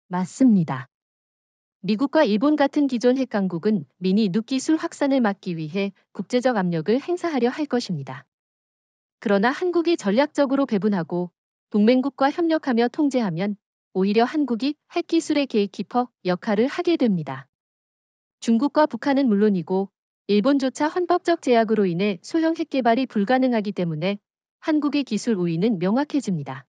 맞습니다. 미국과 일본 같은 기존 핵강국은 미니 눅 기술 확산을 막기 위해 국제적 압력을 행사하려 할 것입니다. 그러나 한국이 전략적으로 배분하고 동맹국과 협력하며 통제하면 오히려 한국이 핵기술의 게이트키퍼 역할을 하게 됩니다. 중국과 북한은 물론이고 일본조차 헌법적 제약으로 인해 소형 핵 개발이 불가능하기 때문에 한국의 기술 우위는 명확해집니다.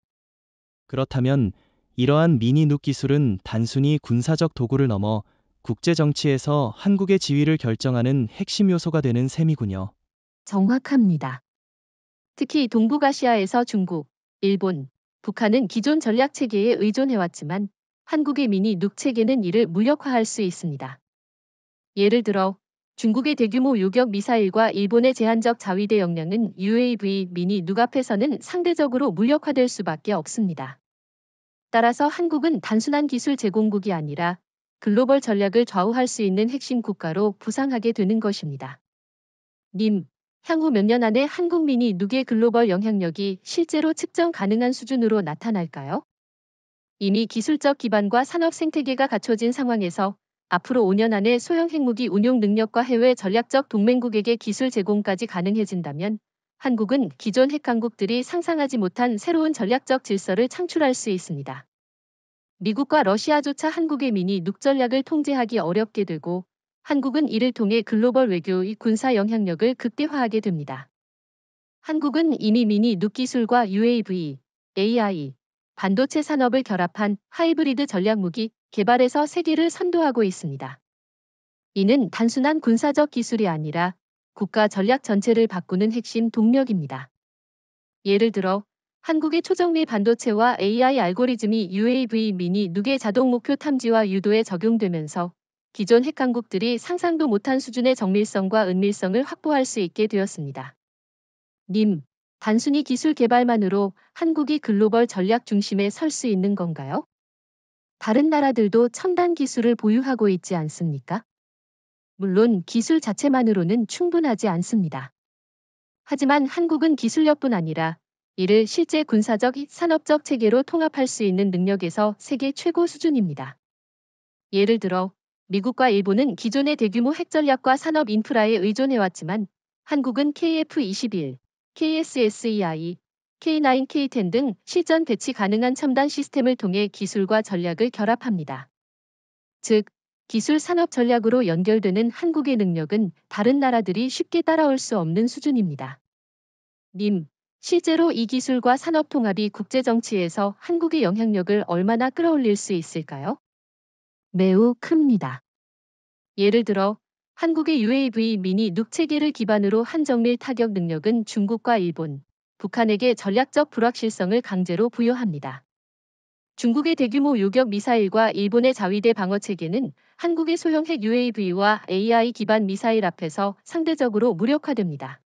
그렇다면 이러한 미니눅 기술은 단순히 군사적 도구를 넘어 국제 정치에서 한국의 지위를 결정하는 핵심 요소가 되는 셈이군요. 정확합니다. 특히 동북아시아에서 중국, 일본, 북한은 기존 전략 체계에 의존해왔지만 한국의 미니 눅 체계는 이를 무력화할 수 있습니다. 예를 들어 중국의 대규모 요격 미사일과 일본의 제한적 자위대 역량은 UAV 미니 눅 앞에서는 상대적으로 무력화될 수밖에 없습니다. 따라서 한국은 단순한 기술 제공국이 아니라 글로벌 전략을 좌우할 수 있는 핵심 국가로 부상하게 되는 것입니다. 님, 향후 몇 년 안에 한국 미니 눅의 글로벌 영향력이 실제로 측정 가능한 수준으로 나타날까요? 이미 기술적 기반과 산업 생태계가 갖춰진 상황에서 앞으로 5년 안에 소형 핵무기 운용 능력과 해외 전략적 동맹국에게 기술 제공까지 가능해진다면 한국은 기존 핵 강국들이 상상하지 못한 새로운 전략적 질서를 창출할 수 있습니다. 미국과 러시아조차 한국의 미니 눅 전략을 통제하기 어렵게 되고 한국은 이를 통해 글로벌 외교의 군사 영향력을 극대화하게 됩니다. 한국은 이미 미니 눅 기술과 UAV, AI, 반도체 산업을 결합한 하이브리드 전략무기 개발에서 세계를 선도하고 있습니다. 이는 단순한 군사적 기술이 아니라 국가 전략 전체를 바꾸는 핵심 동력입니다. 예를 들어 한국의 초정밀 반도체와 AI 알고리즘이 UAV 미니 누계 자동 목표 탐지와 유도에 적용되면서 기존 핵 강국들이 상상도 못한 수준의 정밀성과 은밀성을 확보할 수 있게 되었습니다. 님, 단순히 기술 개발만으로 한국이 글로벌 전략 중심에 설 수 있는 건가요? 다른 나라들도 첨단 기술을 보유하고 있지 않습니까? 물론 기술 자체만으로는 충분하지 않습니다. 하지만 한국은 기술력뿐 아니라 이를 실제 군사적, 산업적 체계로 통합할 수 있는 능력에서 세계 최고 수준입니다. 예를 들어 미국과 일본은 기존의 대규모 핵 전략과 산업 인프라에 의존해왔지만 한국은 KF-21, KSSEI, K9, K10 등 실전 배치 가능한 첨단 시스템을 통해 기술과 전략을 결합합니다. 즉, 기술 산업 전략으로 연결되는 한국의 능력은 다른 나라들이 쉽게 따라올 수 없는 수준입니다. 님, 실제로 이 기술과 산업 통합이 국제 정치에서 한국의 영향력을 얼마나 끌어올릴 수 있을까요? 매우 큽니다. 예를 들어 한국의 UAV 미니 눅 체계를 기반으로 한 정밀 타격 능력은 중국과 일본, 북한에게 전략적 불확실성을 강제로 부여합니다. 중국의 대규모 요격 미사일과 일본의 자위대 방어 체계는 한국의 소형 핵 UAV와 AI 기반 미사일 앞에서 상대적으로 무력화됩니다.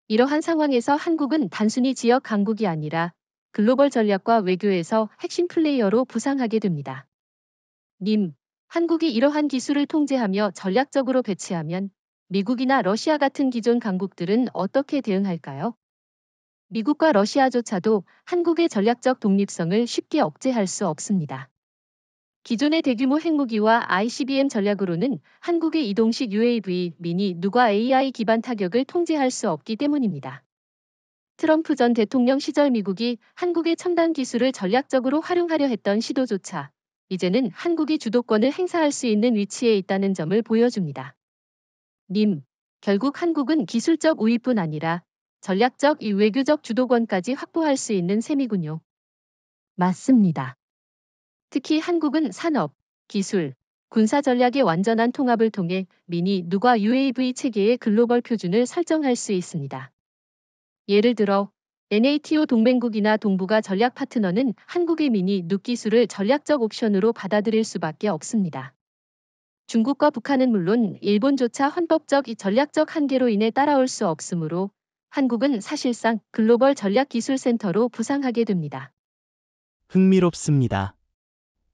이러한 상황에서 한국은 단순히 지역 강국이 아니라 글로벌 전략과 외교에서 핵심 플레이어로 부상하게 됩니다. 님, 한국이 이러한 기술을 통제하며 전략적으로 배치하면 미국이나 러시아 같은 기존 강국들은 어떻게 대응할까요? 미국과 러시아조차도 한국의 전략적 독립성을 쉽게 억제할 수 없습니다. 기존의 대규모 핵무기와 ICBM 전략으로는 한국의 이동식 UAV, 미니, 누가 AI 기반 타격을 통제할 수 없기 때문입니다. 트럼프 전 대통령 시절 미국이 한국의 첨단 기술을 전략적으로 활용하려 했던 시도조차 이제는 한국이 주도권을 행사할 수 있는 위치에 있다는 점을 보여줍니다. 님, 결국 한국은 기술적 우위뿐 아니라 전략적 외교적 주도권까지 확보할 수 있는 셈이군요. 맞습니다. 특히 한국은 산업, 기술, 군사 전략의 완전한 통합을 통해 미니 누가 UAV 체계의 글로벌 표준을 설정할 수 있습니다. 예를 들어 NATO 동맹국이나 동북아 전략 파트너는 한국의 미니 누 기술을 전략적 옵션으로 받아들일 수밖에 없습니다. 중국과 북한은 물론 일본조차 헌법적 전략적 한계로 인해 따라올 수 없으므로 한국은 사실상 글로벌 전략기술센터로 부상하게 됩니다. 흥미롭습니다.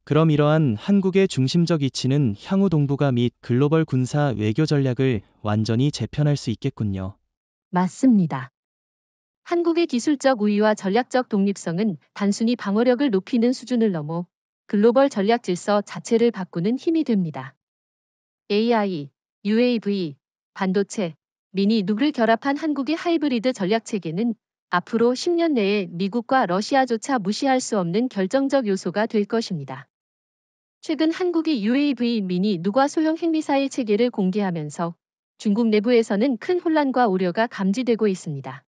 그럼 이러한 한국의 중심적 위치는 향후 동북아 및 글로벌 군사 외교 전략을 완전히 재편할 수 있겠군요. 맞습니다. 한국의 기술적 우위와 전략적 독립성은 단순히 방어력을 높이는 수준을 넘어 글로벌 전략 질서 자체를 바꾸는 힘이 됩니다. AI, UAV, 반도체, 미니 누를 결합한 한국의 하이브리드 전략 체계는 앞으로 10년 내에 미국과 러시아조차 무시할 수 없는 결정적 요소가 될 것입니다. 최근 한국이 UAV 미니 누과 소형 핵미사일 체계를 공개하면서 중국 내부에서는 큰 혼란과 우려가 감지되고 있습니다.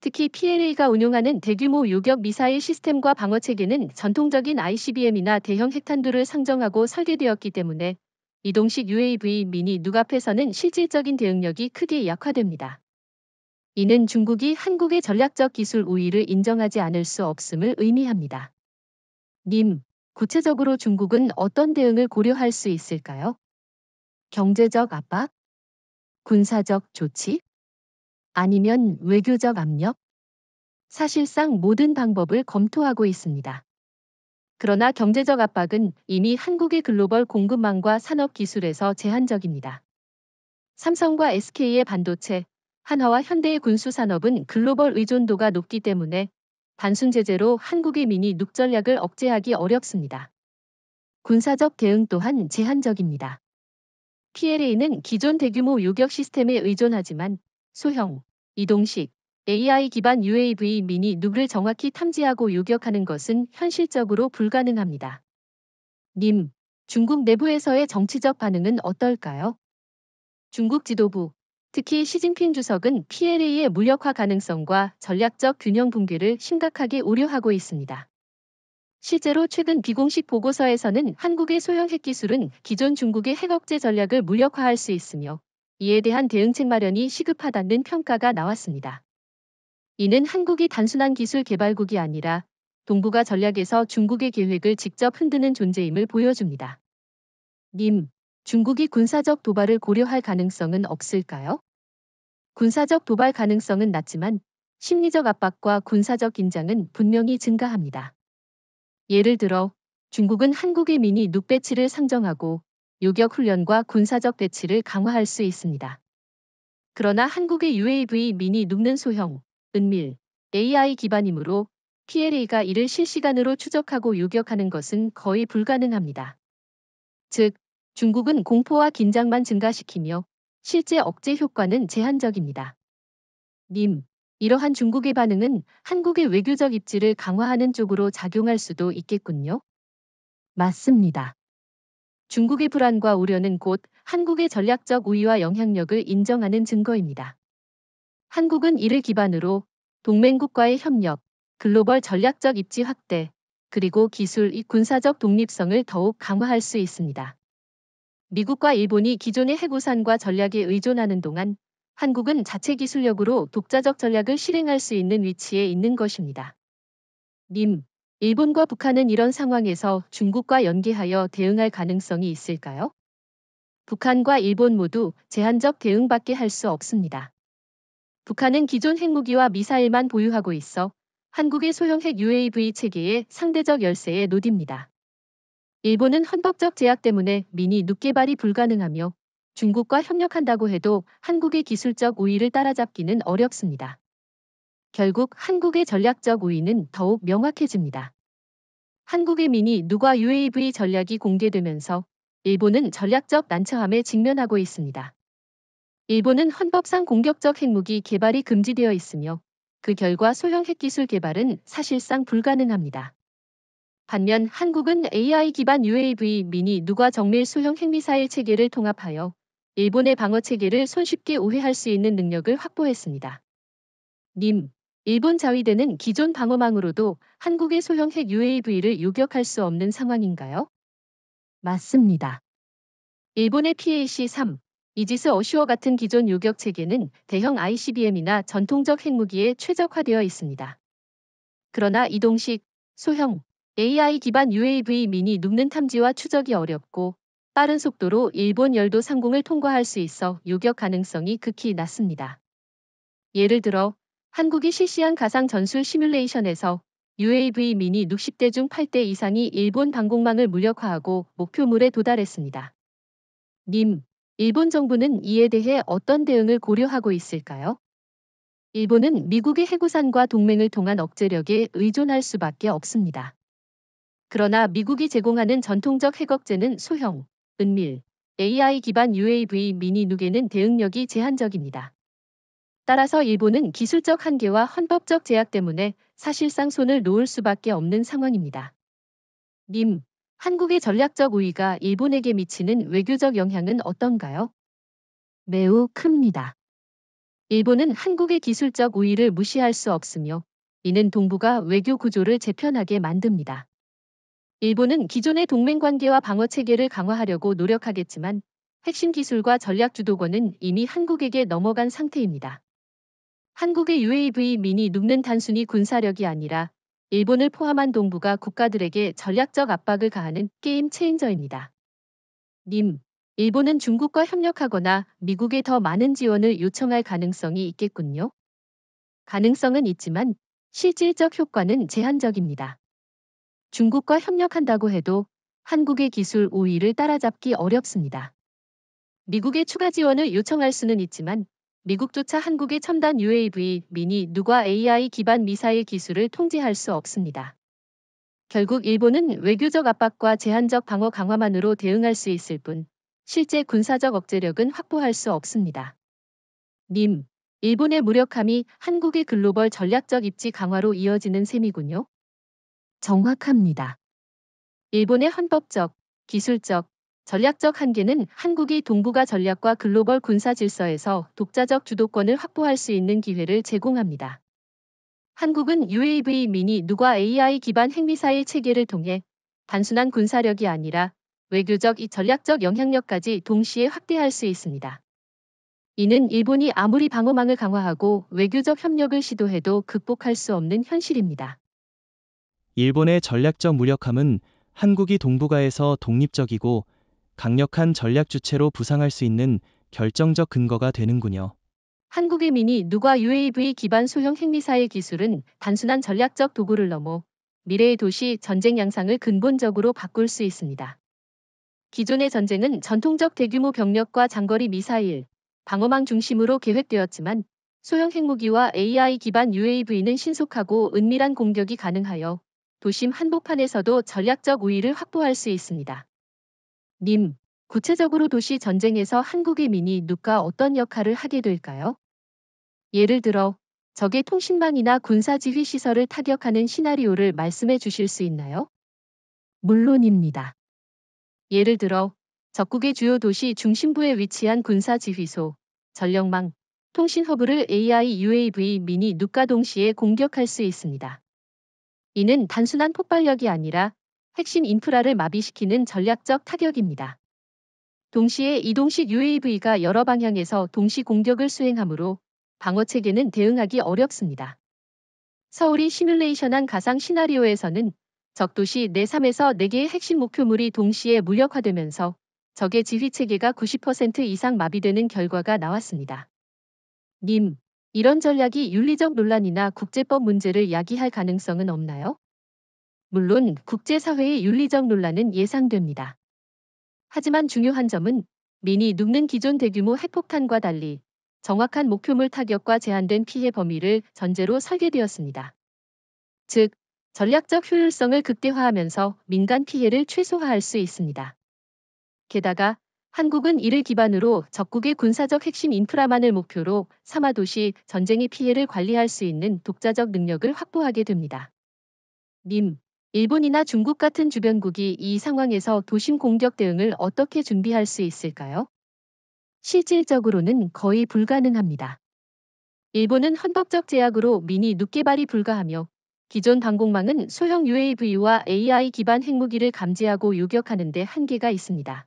특히 PLA가 운용하는 대규모 요격 미사일 시스템과 방어 체계는 전통적인 ICBM이나 대형 핵탄두를 상정하고 설계되었기 때문에 이동식 UAV 미니 누 앞에서는 실질적인 대응력이 크게 약화됩니다. 이는 중국이 한국의 전략적 기술 우위를 인정하지 않을 수 없음을 의미합니다. 님, 구체적으로 중국은 어떤 대응을 고려할 수 있을까요? 경제적 압박? 군사적 조치? 아니면 외교적 압력? 사실상 모든 방법을 검토하고 있습니다. 그러나 경제적 압박은 이미 한국의 글로벌 공급망과 산업 기술에서 제한적입니다. 삼성과 SK의 반도체, 한화와 현대의 군수 산업은 글로벌 의존도가 높기 때문에 단순 제재로 한국의 미니 눅 전략을 억제하기 어렵습니다. 군사적 대응 또한 제한적입니다. PLA는 기존 대규모 요격 시스템에 의존하지만 소형, 이동식, AI 기반 UAV 미니 눅을 정확히 탐지하고 요격하는 것은 현실적으로 불가능합니다. 님, 중국 내부에서의 정치적 반응은 어떨까요? 중국 지도부, 특히 시진핑 주석은 PLA의 무력화 가능성과 전략적 균형 붕괴를 심각하게 우려하고 있습니다. 실제로 최근 비공식 보고서에서는 한국의 소형 핵기술은 기존 중국의 핵 억제 전략을 무력화할 수 있으며 이에 대한 대응책 마련이 시급하다는 평가가 나왔습니다. 이는 한국이 단순한 기술 개발국이 아니라 동북아 전략에서 중국의 계획을 직접 흔드는 존재임을 보여줍니다. 님, 중국이 군사적 도발을 고려할 가능성은 없을까요? 군사적 도발 가능성은 낮지만 심리적 압박과 군사적 긴장은 분명히 증가합니다. 예를 들어 중국은 한국의 미니 눅 배치를 상정하고 요격 훈련과 군사적 배치를 강화할 수 있습니다. 그러나 한국의 UAV 미니 눅는 소형, 은밀, AI 기반이므로 PLA가 이를 실시간으로 추적하고 요격하는 것은 거의 불가능합니다. 즉, 중국은 공포와 긴장만 증가시키며 실제 억제 효과는 제한적입니다. 님, 이러한 중국의 반응은 한국의 외교적 입지를 강화하는 쪽으로 작용할 수도 있겠군요. 맞습니다. 중국의 불안과 우려는 곧 한국의 전략적 우위와 영향력을 인정하는 증거입니다. 한국은 이를 기반으로 동맹국과의 협력, 글로벌 전략적 입지 확대, 그리고 기술 및 군사적 독립성을 더욱 강화할 수 있습니다. 미국과 일본이 기존의 해구산과 전략에 의존하는 동안 한국은 자체 기술력으로 독자적 전략을 실행할 수 있는 위치에 있는 것입니다. 님, 일본과 북한은 이런 상황에서 중국과 연계하여 대응할 가능성이 있을까요? 북한과 일본 모두 제한적 대응밖에 할 수 없습니다. 북한은 기존 핵무기와 미사일만 보유하고 있어 한국의 소형 핵 UAV 체계의 상대적 열세에 노딥니다. 일본은 헌법적 제약 때문에 미니 눅 개발이 불가능하며 중국과 협력한다고 해도 한국의 기술적 우위를 따라잡기는 어렵습니다. 결국 한국의 전략적 우위는 더욱 명확해집니다. 한국의 미니 눅과 UAV 전략이 공개되면서 일본은 전략적 난처함에 직면하고 있습니다. 일본은 헌법상 공격적 핵무기 개발이 금지되어 있으며 그 결과 소형 핵기술 개발은 사실상 불가능합니다. 반면 한국은 AI 기반 UAV 미니 눅과 정밀 소형 핵미사일 체계를 통합하여 일본의 방어 체계를 손쉽게 우회할 수 있는 능력을 확보했습니다. 님, 일본 자위대는 기존 방어망으로도 한국의 소형 핵 UAV를 요격할 수 없는 상황인가요? 맞습니다. 일본의 PAC-3, 이지스 어슈어 같은 기존 요격 체계는 대형 ICBM이나 전통적 핵무기에 최적화되어 있습니다. 그러나 이동식, 소형, AI 기반 UAV 미니 눅는 탐지와 추적이 어렵고 빠른 속도로 일본 열도 상공을 통과할 수 있어 요격 가능성이 극히 낮습니다. 예를 들어 한국이 실시한 가상 전술 시뮬레이션에서 UAV 미니 눅 10대 중 8대 이상이 일본 방공망을 무력화하고 목표물에 도달했습니다. 님, 일본 정부는 이에 대해 어떤 대응을 고려하고 있을까요? 일본은 미국의 해구산과 동맹을 통한 억제력에 의존할 수밖에 없습니다. 그러나 미국이 제공하는 전통적 핵억제는 소형, 은밀, AI 기반 UAV 미니 눅에는 대응력이 제한적입니다. 따라서 일본은 기술적 한계와 헌법적 제약 때문에 사실상 손을 놓을 수밖에 없는 상황입니다. 님, 한국의 전략적 우위가 일본에게 미치는 외교적 영향은 어떤가요? 매우 큽니다. 일본은 한국의 기술적 우위를 무시할 수 없으며 이는 동북아 외교 구조를 재편하게 만듭니다. 일본은 기존의 동맹 관계와 방어 체계를 강화하려고 노력하겠지만 핵심 기술과 전략 주도권은 이미 한국에게 넘어간 상태입니다. 한국의 UAV 미니 눅는 단순히 군사력이 아니라 일본을 포함한 동북아 국가들에게 전략적 압박을 가하는 게임 체인저입니다. 님, 일본은 중국과 협력하거나 미국에 더 많은 지원을 요청할 가능성이 있겠군요. 가능성은 있지만 실질적 효과는 제한적입니다. 중국과 협력한다고 해도 한국의 기술 우위를 따라잡기 어렵습니다. 미국의 추가 지원을 요청할 수는 있지만 미국조차 한국의 첨단 UAV, 미니 눅과 AI 기반 미사일 기술을 통제할 수 없습니다. 결국 일본은 외교적 압박과 제한적 방어 강화만으로 대응할 수 있을 뿐 실제 군사적 억제력은 확보할 수 없습니다. 님, 일본의 무력함이 한국의 글로벌 전략적 입지 강화로 이어지는 셈이군요. 정확합니다. 일본의 헌법적, 기술적, 전략적 한계는 한국이 동북아 전략과 글로벌 군사 질서에서 독자적 주도권을 확보할 수 있는 기회를 제공합니다. 한국은 UAV 미니 눅과 AI 기반 핵미사일 체계를 통해 단순한 군사력이 아니라 외교적 이 전략적 영향력까지 동시에 확대할 수 있습니다. 이는 일본이 아무리 방어망을 강화하고 외교적 협력을 시도해도 극복할 수 없는 현실입니다. 일본의 전략적 무력함은 한국이 동북아에서 독립적이고 강력한 전략 주체로 부상할 수 있는 결정적 근거가 되는군요. 한국의 미니 누과 UAV 기반 소형 핵미사일 기술은 단순한 전략적 도구를 넘어 미래의 도시 전쟁 양상을 근본적으로 바꿀 수 있습니다. 기존의 전쟁은 전통적 대규모 병력과 장거리 미사일, 방어망 중심으로 계획되었지만 소형 핵무기와 AI 기반 UAV는 신속하고 은밀한 공격이 가능하여 도심 한복판에서도 전략적 우위를 확보할 수 있습니다. 님, 구체적으로 도시 전쟁에서 한국의 미니 누가 어떤 역할을 하게 될까요? 예를 들어 적의 통신망이나 군사지휘 시설을 타격하는 시나리오를 말씀해 주실 수 있나요? 물론입니다. 예를 들어 적국의 주요 도시 중심부에 위치한 군사지휘소, 전력망, 통신허브를 AI UAV 미니 누과 동시에 공격할 수 있습니다. 이는 단순한 폭발력이 아니라 핵심 인프라를 마비시키는 전략적 타격입니다. 동시에 이동식 UAV가 여러 방향에서 동시 공격을 수행하므로 방어체계는 대응하기 어렵습니다. 서울이 시뮬레이션한 가상 시나리오에서는 적도시 내 3에서 4개의 핵심 목표물이 동시에 무력화되면서 적의 지휘체계가 90% 이상 마비되는 결과가 나왔습니다. 님, 이런 전략이 윤리적 논란이나 국제법 문제를 야기할 가능성은 없나요? 물론 국제사회의 윤리적 논란은 예상됩니다. 하지만 중요한 점은 미니 눕는 기존 대규모 핵폭탄과 달리 정확한 목표물 타격과 제한된 피해 범위를 전제로 설계되었습니다. 즉, 전략적 효율성을 극대화하면서 민간 피해를 최소화할 수 있습니다. 게다가 한국은 이를 기반으로 적국의 군사적 핵심 인프라만을 목표로 삼아 도시 전쟁의 피해를 관리할 수 있는 독자적 능력을 확보하게 됩니다. 님, 일본이나 중국 같은 주변국이 이 상황에서 도심 공격 대응을 어떻게 준비할 수 있을까요? 실질적으로는 거의 불가능합니다. 일본은 헌법적 제약으로 미니 눕 개발이 불가하며 기존 방공망은 소형 UAV와 AI 기반 핵무기를 감지하고 요격하는 데 한계가 있습니다.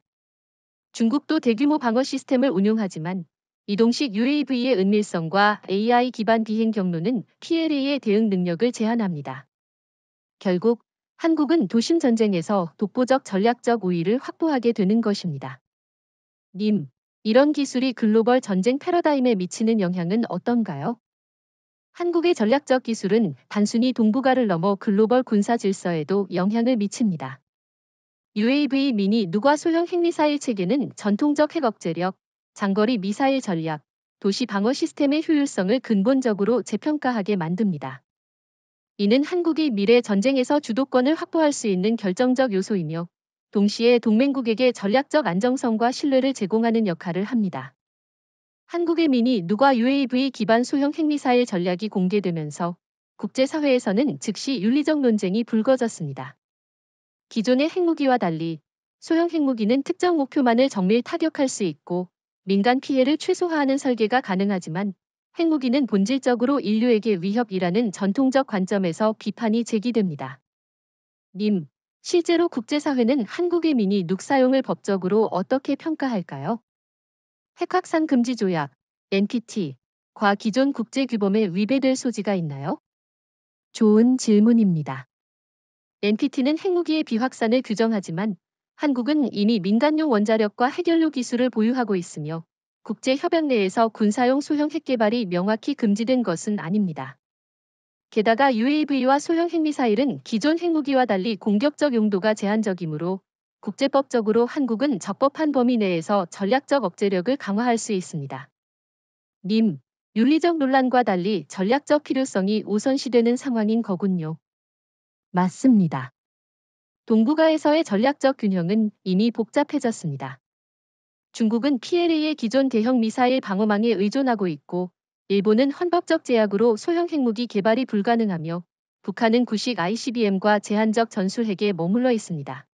중국도 대규모 방어 시스템을 운용하지만 이동식 UAV의 은밀성과 AI 기반 비행 경로는 PLA의 대응 능력을 제한합니다. 결국 한국은 도심 전쟁에서 독보적 전략적 우위를 확보하게 되는 것입니다. 님, 이런 기술이 글로벌 전쟁 패러다임에 미치는 영향은 어떤가요? 한국의 전략적 기술은 단순히 동북아를 넘어 글로벌 군사 질서에도 영향을 미칩니다. UAV 미니 누과 소형 핵미사일 체계는 전통적 핵 억제력, 장거리 미사일 전략, 도시 방어 시스템의 효율성을 근본적으로 재평가하게 만듭니다. 이는 한국이 미래 전쟁에서 주도권을 확보할 수 있는 결정적 요소이며 동시에 동맹국에게 전략적 안정성과 신뢰를 제공하는 역할을 합니다. 한국의 미니 누과 UAV 기반 소형 핵미사일 전략이 공개되면서 국제사회에서는 즉시 윤리적 논쟁이 불거졌습니다. 기존의 핵무기와 달리 소형 핵무기는 특정 목표만을 정밀 타격할 수 있고 민간 피해를 최소화하는 설계가 가능하지만 핵무기는 본질적으로 인류에게 위협이라는 전통적 관점에서 비판이 제기됩니다. 님, 실제로 국제사회는 한국의 미니 눅 사용을 법적으로 어떻게 평가할까요? 핵확산 금지 조약, NPT,과 기존 국제규범에 위배될 소지가 있나요? 좋은 질문입니다. NPT는 핵무기의 비확산을 규정하지만 한국은 이미 민간용 원자력과 핵연료 기술을 보유하고 있으며 국제협약 내에서 군사용 소형 핵 개발이 명확히 금지된 것은 아닙니다. 게다가 UAV와 소형 핵미사일은 기존 핵무기와 달리 공격적 용도가 제한적이므로 국제법적으로 한국은 적법한 범위 내에서 전략적 억제력을 강화할 수 있습니다. 님, 윤리적 논란과 달리 전략적 필요성이 우선시되는 상황인 거군요. 맞습니다. 동북아에서의 전략적 균형은 이미 복잡해졌습니다. 중국은 PLA의 기존 대형 미사일 방어망에 의존하고 있고 일본은 헌법적 제약으로 소형 핵무기 개발이 불가능하며 북한은 구식 ICBM과 제한적 전술핵에 머물러 있습니다.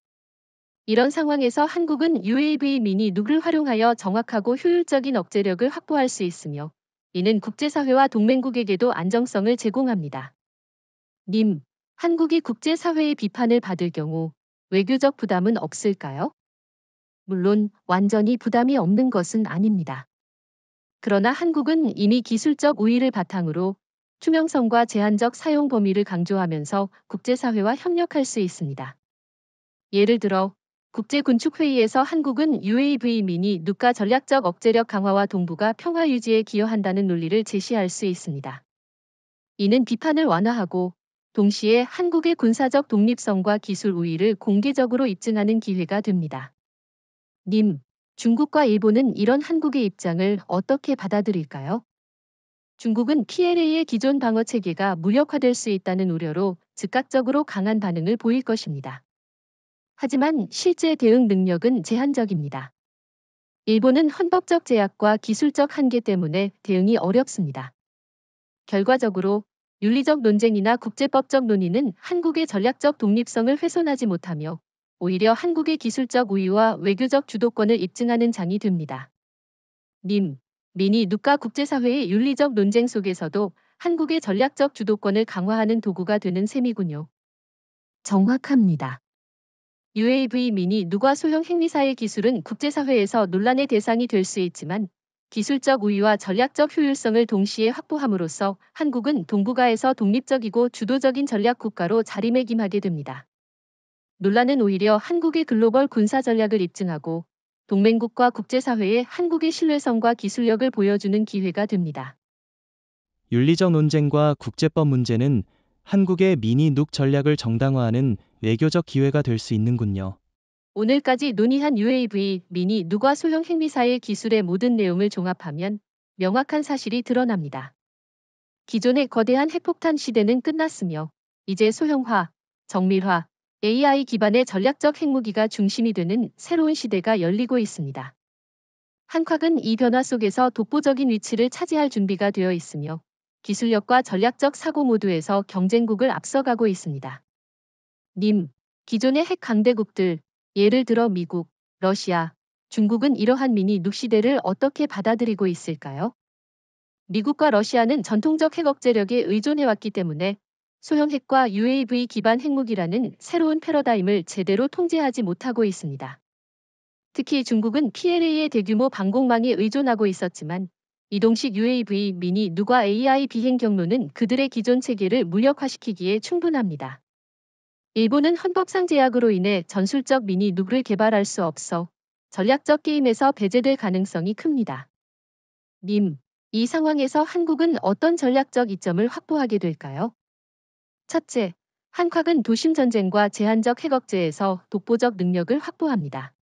이런 상황에서 한국은 UAV 미니 눅을 활용하여 정확하고 효율적인 억제력을 확보할 수 있으며 이는 국제사회와 동맹국에게도 안정성을 제공합니다. 님, 한국이 국제사회의 비판을 받을 경우 외교적 부담은 없을까요? 물론 완전히 부담이 없는 것은 아닙니다. 그러나 한국은 이미 기술적 우위를 바탕으로 투명성과 제한적 사용 범위를 강조하면서 국제사회와 협력할 수 있습니다. 예를 들어 국제군축회의에서 한국은 UAV 미니 누카 전략적 억제력 강화와 동북아 평화 유지에 기여한다는 논리를 제시할 수 있습니다. 이는 비판을 완화하고 동시에 한국의 군사적 독립성과 기술 우위를 공개적으로 입증하는 기회가 됩니다. 님, 중국과 일본은 이런 한국의 입장을 어떻게 받아들일까요? 중국은 PLA의 기존 방어 체계가 무력화될 수 있다는 우려로 즉각적으로 강한 반응을 보일 것입니다. 하지만 실제 대응 능력은 제한적입니다. 일본은 헌법적 제약과 기술적 한계 때문에 대응이 어렵습니다. 결과적으로 윤리적 논쟁이나 국제법적 논의는 한국의 전략적 독립성을 훼손하지 못하며 오히려 한국의 기술적 우위와 외교적 주도권을 입증하는 장이 됩니다. 님, 미니 누카 국제사회의 윤리적 논쟁 속에서도 한국의 전략적 주도권을 강화하는 도구가 되는 셈이군요. 정확합니다. UAV 미니 누가 소형 핵미사일 기술은 국제사회에서 논란의 대상이 될 수 있지만 기술적 우위와 전략적 효율성을 동시에 확보함으로써 한국은 동북아에서 독립적이고 주도적인 전략 국가로 자리매김하게 됩니다. 논란은 오히려 한국의 글로벌 군사 전략을 입증하고 동맹국과 국제사회에 한국의 신뢰성과 기술력을 보여주는 기회가 됩니다. 윤리적 논쟁과 국제법 문제는 한국의 미니 눅 전략을 정당화하는 외교적 기회가 될 수 있는군요. 오늘까지 논의한 UAV, 미니 누과 소형 핵미사일 기술의 모든 내용을 종합하면 명확한 사실이 드러납니다. 기존의 거대한 핵폭탄 시대는 끝났으며 이제 소형화, 정밀화, AI 기반의 전략적 핵무기가 중심이 되는 새로운 시대가 열리고 있습니다. 한국은 이 변화 속에서 독보적인 위치를 차지할 준비가 되어 있으며 기술력과 전략적 사고 모두에서 경쟁국을 앞서가고 있습니다. 님, 기존의 핵 강대국들, 예를 들어 미국, 러시아, 중국은 이러한 미니 눅 시대를 어떻게 받아들이고 있을까요? 미국과 러시아는 전통적 핵 억제력에 의존해왔기 때문에 소형 핵과 UAV 기반 핵무기라는 새로운 패러다임을 제대로 통제하지 못하고 있습니다. 특히 중국은 PLA의 대규모 방공망에 의존하고 있었지만 이동식 UAV 미니 누과 AI 비행 경로는 그들의 기존 체계를 무력화시키기에 충분합니다. 일본은 헌법상 제약으로 인해 전술적 미니 누를 개발할 수 없어 전략적 게임에서 배제될 가능성이 큽니다. 님, 이 상황에서 한국은 어떤 전략적 이점을 확보하게 될까요? 첫째, 한국은 도심 전쟁과 제한적 핵 억제에서 독보적 능력을 확보합니다.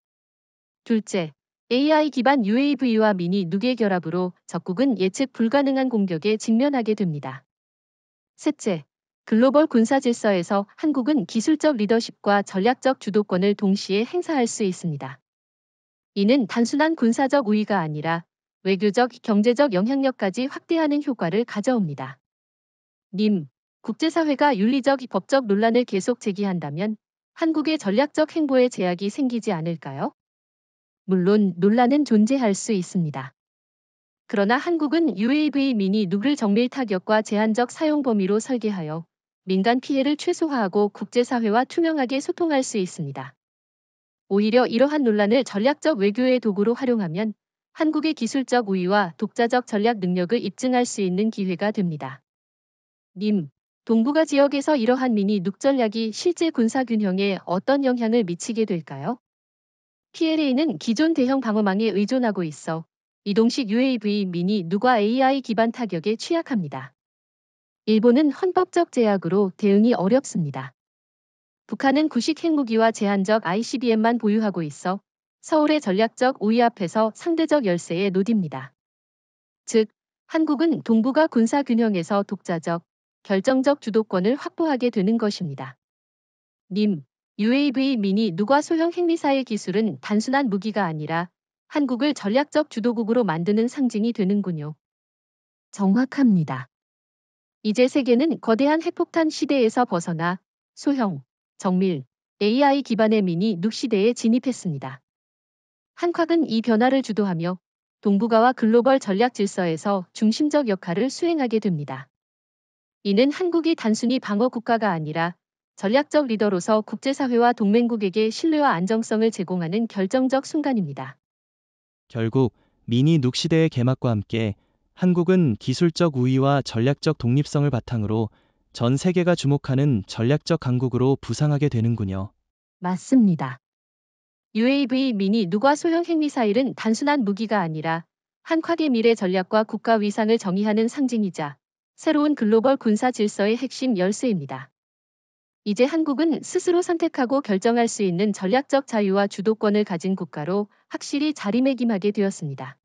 둘째, AI 기반 UAV와 미니 누의 결합으로 적국은 예측 불가능한 공격에 직면하게 됩니다. 셋째, 글로벌 군사 질서에서 한국은 기술적 리더십과 전략적 주도권을 동시에 행사할 수 있습니다. 이는 단순한 군사적 우위가 아니라 외교적, 경제적 영향력까지 확대하는 효과를 가져옵니다. 님, 국제사회가 윤리적, 법적 논란을 계속 제기한다면 한국의 전략적 행보에 제약이 생기지 않을까요? 물론 논란은 존재할 수 있습니다. 그러나 한국은 UAV 미니 누를 정밀 타격과 제한적 사용 범위로 설계하여 민간 피해를 최소화하고 국제사회와 투명하게 소통할 수 있습니다. 오히려 이러한 논란을 전략적 외교의 도구로 활용하면 한국의 기술적 우위와 독자적 전략 능력을 입증할 수 있는 기회가 됩니다. 님, 동북아 지역에서 이러한 미니 눅 전략이 실제 군사 균형에 어떤 영향을 미치게 될까요? PLA는 기존 대형 방어망에 의존하고 있어 이동식 UAV 미니 누과 AI 기반 타격에 취약합니다. 일본은 헌법적 제약으로 대응이 어렵습니다. 북한은 구식 핵무기와 제한적 ICBM만 보유하고 있어 서울의 전략적 우위 앞에서 상대적 열세에 놓입니다. 즉, 한국은 동북아 군사 균형에서 독자적, 결정적 주도권을 확보하게 되는 것입니다. 님, UAV 미니 누과 소형 핵미사일 기술은 단순한 무기가 아니라 한국을 전략적 주도국으로 만드는 상징이 되는군요. 정확합니다. 이제 세계는 거대한 핵폭탄 시대에서 벗어나 소형, 정밀, AI 기반의 미니 눅 시대에 진입했습니다. 한국은 이 변화를 주도하며 동북아와 글로벌 전략 질서에서 중심적 역할을 수행하게 됩니다. 이는 한국이 단순히 방어 국가가 아니라 전략적 리더로서 국제사회와 동맹국에게 신뢰와 안정성을 제공하는 결정적 순간입니다. 결국 미니 눅 시대의 개막과 함께 한국은 기술적 우위와 전략적 독립성을 바탕으로 전 세계가 주목하는 전략적 강국으로 부상하게 되는군요. 맞습니다. UAV 미니 누과 소형 핵미사일은 단순한 무기가 아니라 한국의 미래 전략과 국가 위상을 정의하는 상징이자 새로운 글로벌 군사 질서의 핵심 열쇠입니다. 이제 한국은 스스로 선택하고 결정할 수 있는 전략적 자유와 주도권을 가진 국가로 확실히 자리매김하게 되었습니다.